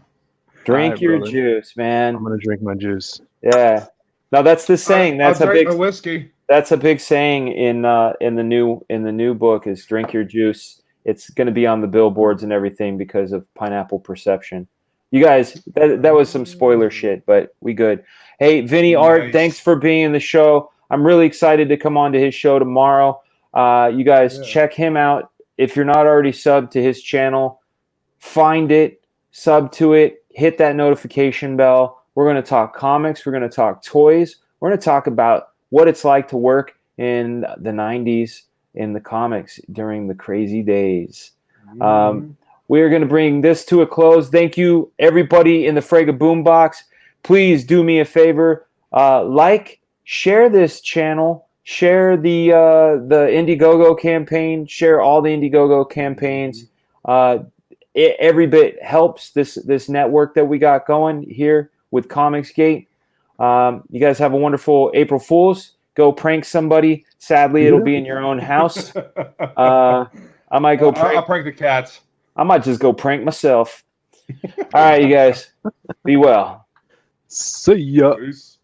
Drink your juice, man. I'm gonna drink my juice. Yeah. No, that's the saying. That's I'll a big drink my whiskey. That's a big saying in the new book is drink your juice. It's going to be on the billboards and everything because of Pineapple Perception. You guys, that was some spoiler shit, but we good. Hey, Vinny Art, thanks for being in the show. I'm really excited to come on to his show tomorrow. You guys check him out. If you're not already subbed to his channel, find it, sub to it, hit that notification bell. We're going to talk comics. We're going to talk toys. We're going to talk about what it's like to work in the 90s in the comics during the crazy days. We're going to bring this to a close. Thank you, everybody in the Fragaboom box. Please do me a favor. Share this channel. Share the Indiegogo campaign. Share all the Indiegogo campaigns. Every bit helps this network that we got going here with Comicsgate. You guys have a wonderful April Fool's. Go prank somebody. Sadly, it'll be in your own house. I might go prank. I'll prank the cats. I might just go prank myself. All right, you guys. Be well. See ya. Peace.